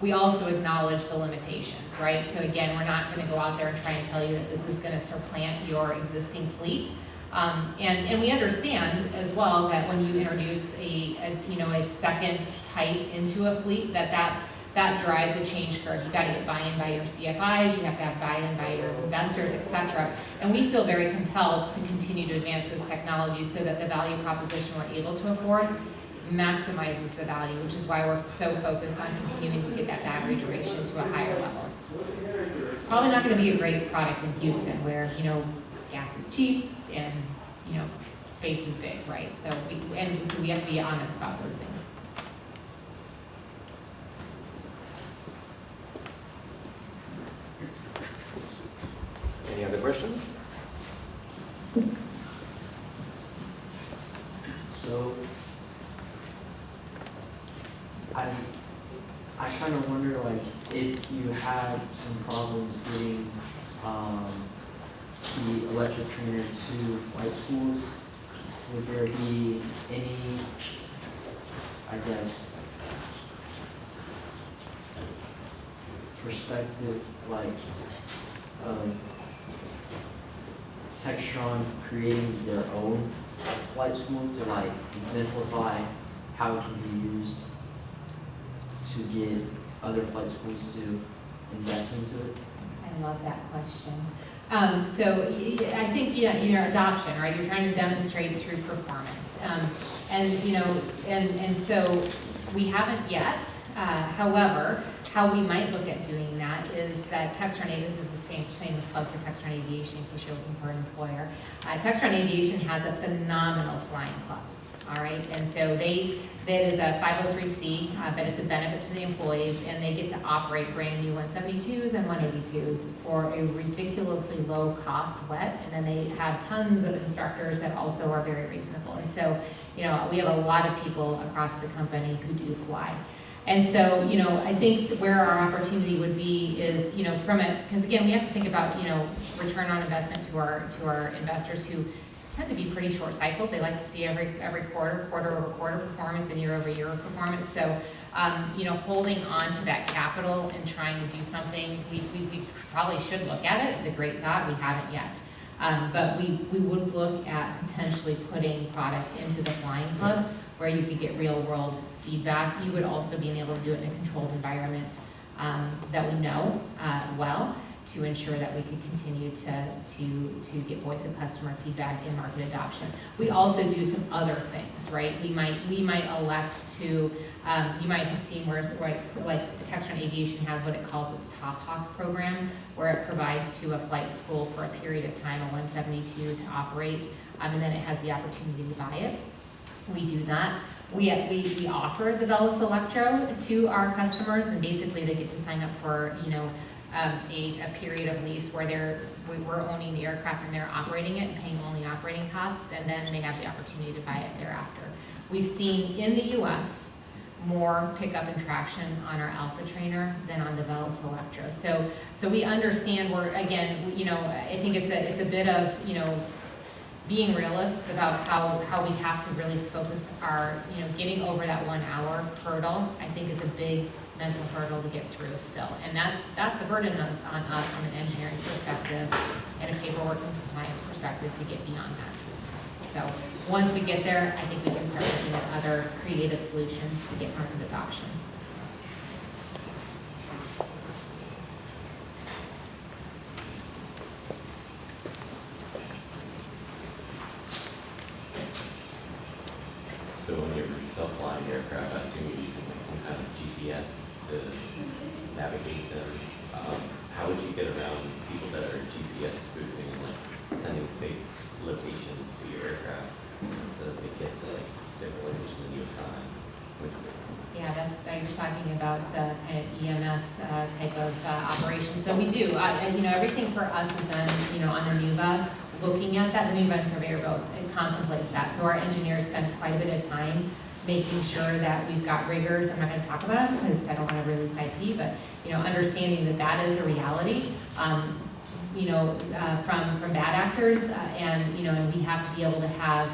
We also acknowledge the limitations, right? So again, we're not going to go out there and try and tell you that this is going to supplant your existing fleet. And we understand as well that when you introduce a second type into a fleet, that drives a change curve. You've got to get buy-in by your CFIs, you have to have buy-in by your investors, et cetera. And we feel very compelled to continue to advance this technology so that the value proposition we're able to afford maximizes the value, which is why we're so focused on continuing to get that battery duration to a higher level. Probably not going to be a great product in Houston where, gas is cheap and, you know, space is big, right? So we have to be honest about those things. Any other questions? So, I kind of wonder, like, if you had some problems getting the electric trainer to flight schools, would there be any, I guess, perspective, like, TEXTRON creating their own flight school to, like, exemplify how it can be used to get other flight schools to invest into it? I love that question. So I think, yeah, your adoption, right? You're trying to demonstrate through performance. And, you know, and so we haven't yet. However, how we might look at doing that is that TEXTRON, this is the shameless plug for TEXTRON Aviation in case you're looking for an employer. TEXTRON Aviation has a phenomenal flying club, all right? And so that is a 503c, but it's a benefit to the employees, and they get to operate brand new 172s and 182s for a ridiculously low cost wet, and then they have tons of instructors that also are very reasonable. And so, you know, we have a lot of people across the company who do fly. And so, you know, I think where our opportunity would be is, you know, because again, we have to think about, you know, return on investment to our investors who tend to be pretty short cycled. They like to see every quarter over quarter performance and year over year performance. So, you know, holding on to that capital and trying to do something, we probably should look at it. It's a great thought. We haven't yet. But we would look at potentially putting product into the flying club where you could get real world feedback. You would also be able to do it in a controlled environment that we know well, to ensure that we could continue to get voice of customer feedback and market adoption. We also do some other things, right? We might elect to, you might have seen where like TEXTRON Aviation has what it calls its Top Hawk program, where it provides to a flight school for a period of time, a 172 to operate, and then it has the opportunity to buy it. We do that. We offer the Velis Electro to our customers, and basically they get to sign up for, you know, a period of lease where we're owning the aircraft and they're operating it and paying only operating costs, and then they have the opportunity to buy it thereafter. We've seen in the U.S. more pickup and traction on our Alpha trainer than on the Velis Electro. So we understand again, you know, I think it's a bit of, you know, being realists about how we have to really focus our, you know, getting over that 1 hour hurdle, I think is a big mental hurdle to get through still. And that's the burden on us from an engineering perspective and a paperwork and compliance perspective to get beyond that. So once we get there, I think we can start looking at other creative solutions to get market adoption. So when you're self-flying aircraft, I assume you're using like some kind of GPS to navigate them. How would you get around people that are GPS spoofing and like sending fake locations to your aircraft so that they get to like different locations than you assign? Yeah, you're talking about kind of EMS type of operation. So we do, you know, everything for us is done, you know, on the NUVA. Looking at that, the NUVA and Surveyor both, it contemplates that. So our engineers spend quite a bit of time making sure that we've got riggers. I'm not going to talk about them because I don't want to release IP, but, you know, understanding that that is a reality, you know, from bad actors, and, you know, and we have to be able to have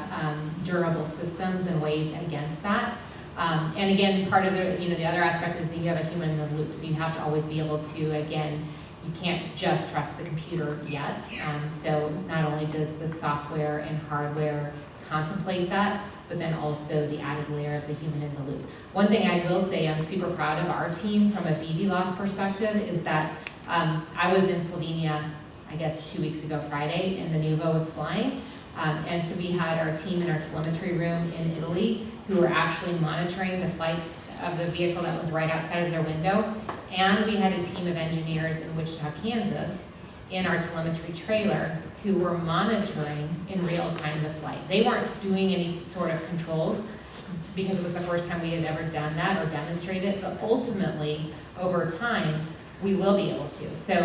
durable systems and ways against that. And again, part of the, you know, the other aspect is that you have a human in the loop, so you have to always be able to, again, you can't just trust the computer yet. So not only does the software and hardware contemplate that, but then also the added layer of the human in the loop. One thing I will say I'm super proud of our team from a BV loss perspective is that I was in Slovenia, I guess 2 weeks ago Friday, and the Nuvo was flying. And so we had our team in our telemetry room in Italy who were actually monitoring the flight of the vehicle that was right outside of their window. And we had a team of engineers in Wichita, Kansas, in our telemetry trailer who were monitoring in real time the flight. They weren't doing any sort of controls because it was the first time we had ever done that or demonstrated it, but ultimately, over time, we will be able to. So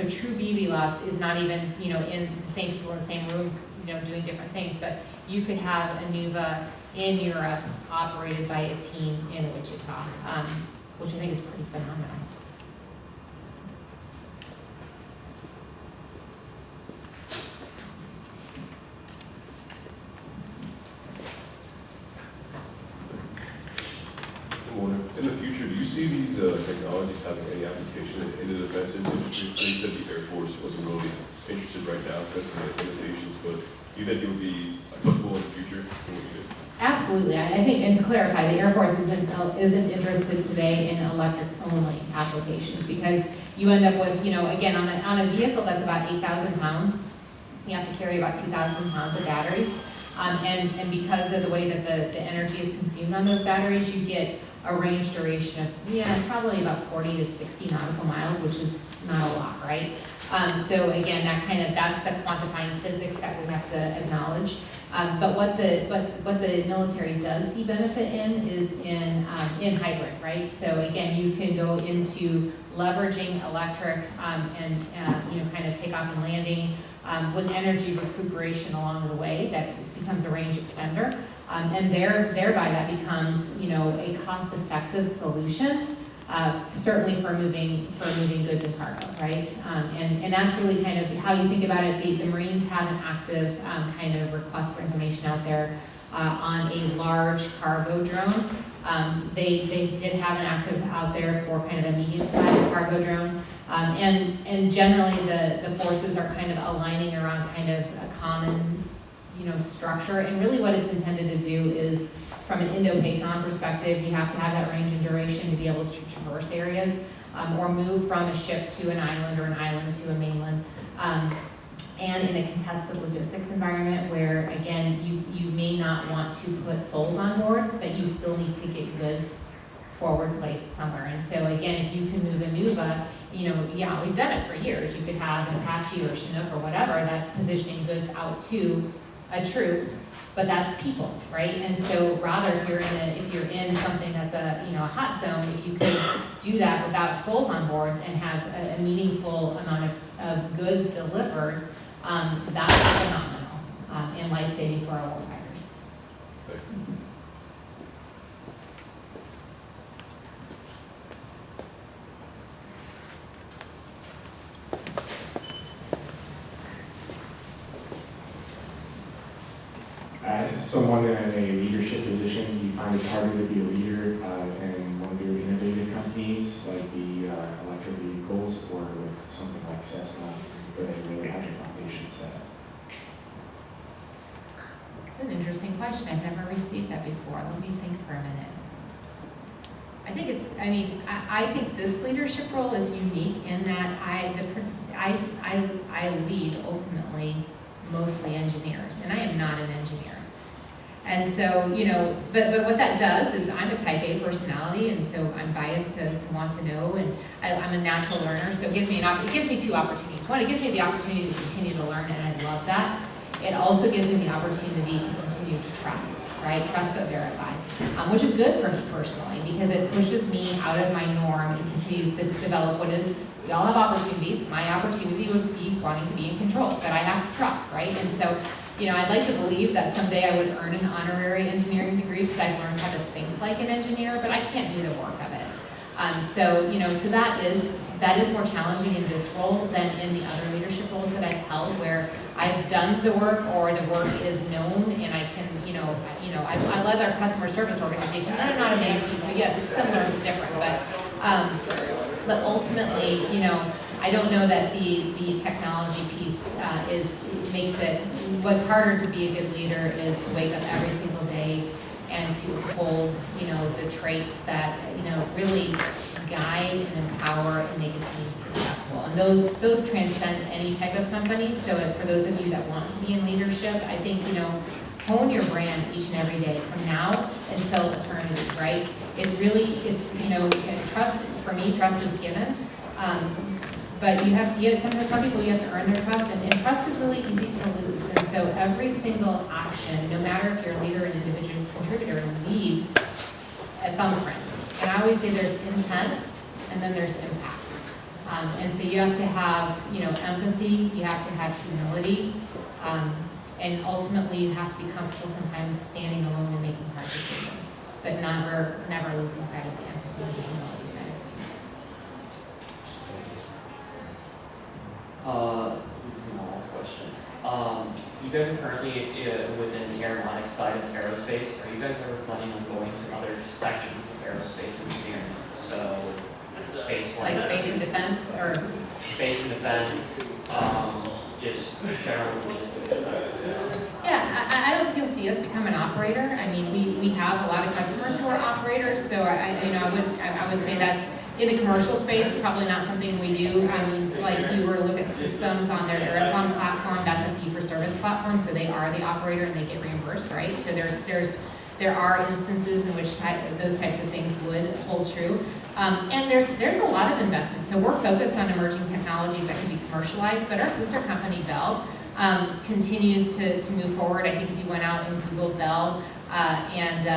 true BB loss is not even, in the same people in the same room, doing different things, but you could have a NUVA in Europe operated by a team in Wichita, which I think is pretty phenomenal. In the future, do you see these technologies having any application in the defense industry? You said the Air Force wasn't really interested right now because of the limitations, but do you think it would be applicable in the future in what you do? Absolutely. I think, and to clarify, the Air Force isn't interested today in electric-only applications because you end up with, again, on a vehicle that's about 8,000 pounds, you have to carry about 2,000 pounds of batteries. And because of the way that the energy is consumed on those batteries, you get a range duration of, probably about 40 to 60 nautical miles, which is not a lot, right? So again, that's the quantifying physics that we have to acknowledge. But what the military does see benefit in is in hybrid, right? So again, you can go into leveraging electric and kind of takeoff and landing with energy recuperation along the way. That becomes a range extender, and thereby that becomes a cost-effective solution. Certainly for moving goods and cargo, right? And that's really kind of how you think about it. The Marines have an active kind of request for information out there on a large cargo drone. They did have an active out there for kind of a medium-sized cargo drone. And generally the forces are kind of aligning around kind of a common structure. And really what it's intended to do is, from an Indo-PACOM perspective, you have to have that range and duration to be able to traverse areas or move from a ship to an island or an island to a mainland. And in a contested logistics environment where, again, you may not want to put souls on board, but you still need to get goods forward placed somewhere. And so again, if you can move a NUVA, we've done it for years. You could have an Apache or Chinook or whatever that's positioning goods out to a troop, but that's people, right? And so rather if you're in something that's a hot zone, if you could do that without souls on board and have a meaningful amount of goods delivered, that's phenomenal and life-saving for our warfighters. As someone in a leadership position, do you find it harder to be a leader in one of your innovative companies like the electric vehicles or with something like Cessna where they really have the foundation set? That's an interesting question. I've never received that before. Let me think for a minute. I think this leadership role is unique in that I lead ultimately mostly engineers, and I am not an engineer. And so, but what that does is I'm a type A personality, and so I'm biased to want to know, and I'm a natural learner, so it gives me two opportunities. One, it gives me the opportunity to continue to learn, and I love that. It also gives me the opportunity to continue to trust, right? Trust but verify, which is good for me personally, because it pushes me out of my norm and continues to develop we all have opportunities. My opportunity would be wanting to be in control, but I have to trust, right? And so, I'd like to believe that someday I would earn an honorary engineering degree because I've learned how to think like an engineer, but I can't do the work of it. So that is more challenging in this role than in the other leadership roles that I've held, where I've done the work or the work is known, and I can, I led our customer service organization. I'm not a manager, so yes, it's similar and different, but ultimately, I don't know that the technology piece makes it. What's harder to be a good leader is to wake up every single day and to hold, the traits that, really guide and empower and make a team successful. And those transcend any type of company. So for those of you that want to be in leadership, I think, hone your brand each and every day from now until eternity, right? It's trust, for me, trust is given. But you have to get, sometimes some people you have to earn their trust, and trust is really easy to lose. And so every single action, no matter if you're a leader or an individual contributor, leaves a thumbprint. And I always say there's intent, and then there's impact. And so you have to have, empathy, you have to have humility, and ultimately you have to be comfortable sometimes standing alone and making hard decisions, but never losing sight of the empathy and the humility side of things. This is my last question. You guys are currently within the aeronautics side of aerospace. Are you guys ever planning on going to other sections of aerospace engineering? So, space flight. Like space and defense, or? Space and defense, just general logistics. Yeah, I don't think you'll see us become an operator. I mean, we have a lot of customers who are operators, so I would say that's in the commercial space, probably not something we do. I mean, like if you were to look at systems on their Aerosol platform, that's a fee-for-service platform, so they are the operator and they get reimbursed, right? So there are instances in which those types of things would hold true. And there's a lot of investment. So we're focused on emerging technologies that can be commercialized, but our sister company, Bell, continues to move forward. I think if you went out and Googled Bell and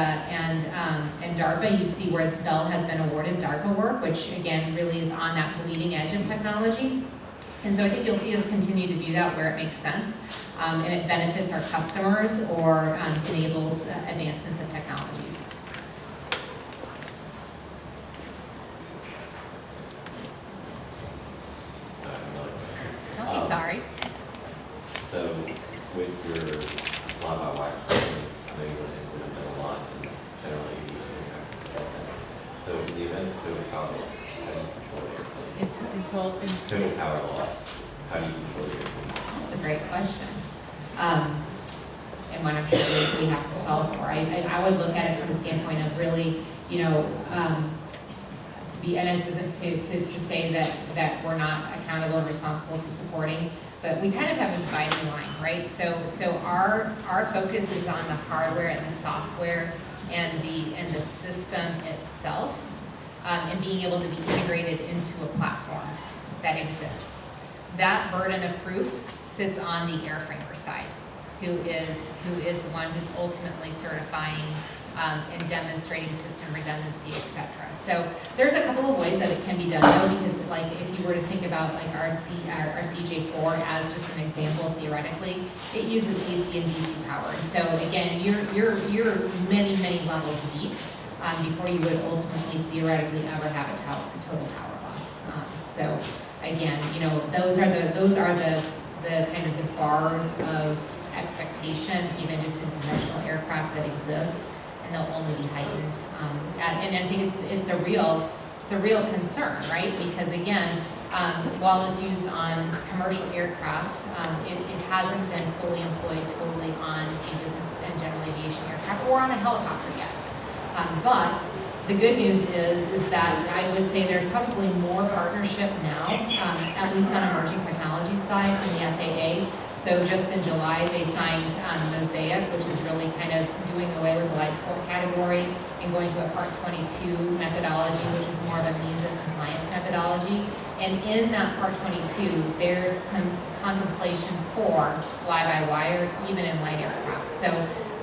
DARPA, you'd see where Bell has been awarded DARPA work, which again really is on that bleeding edge of technology. And so I think you'll see us continue to do that where it makes sense, and it benefits our customers or enables advancements of technologies. Oh, sorry. So with your fly-by-wire systems, I know you went into the launch and generally so in the event of total power loss, how do you control your fleet? Total power loss, how do you control your fleet? That's a great question. And one I'm sure we have to solve for. I would look at it from the standpoint of really, to be, and this isn't to say that we're not accountable and responsible to supporting, but we kind of have a dividing line, right? So our focus is on the hardware and the software and the system itself, and being able to be integrated into a platform that exists. That burden of proof sits on the airframer side, who is the one who's ultimately certifying and demonstrating system redundancy, etc. So there's a couple of ways that it can be done though, because like if you were to think about like our CJ4 as just an example theoretically, it uses AC and DC power. And so again, you're many levels deep before you would ultimately theoretically ever have a total power loss. So again, those are the kind of the bars of expectation, even just in conventional aircraft that exist, and they'll only be heightened. And I think it's a real concern, right? Because again, while it's used on commercial aircraft, it hasn't been fully employed totally on a business and general aviation aircraft or on a helicopter yet. But the good news is that I would say there's probably more partnership now, at least on emerging technology side from the FAA. So just in July, they signed Mosaic, which is really kind of doing away with the light sport category and going to a Part 22 methodology, which is more of a means of compliance methodology. And in that Part 22, there's contemplation for fly-by-wire, even in light aircraft. So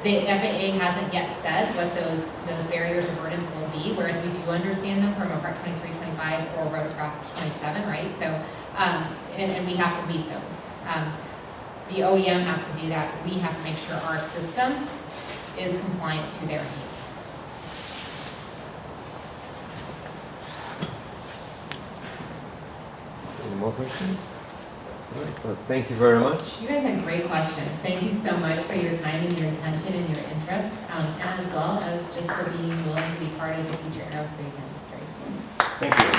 the FAA hasn't yet said what those barriers or burdens will be, whereas we do understand them from a Part 23, 25, or rotorcraft 27, right? So, and we have to meet those. The OEM has to do that. We have to make sure our system is compliant to their needs. Any more questions? All right, well, thank you very much. You guys had great questions. Thank you so much for your time and your attention and your interest, and as well as just for being willing to be part of the future aerospace industry. Thank you.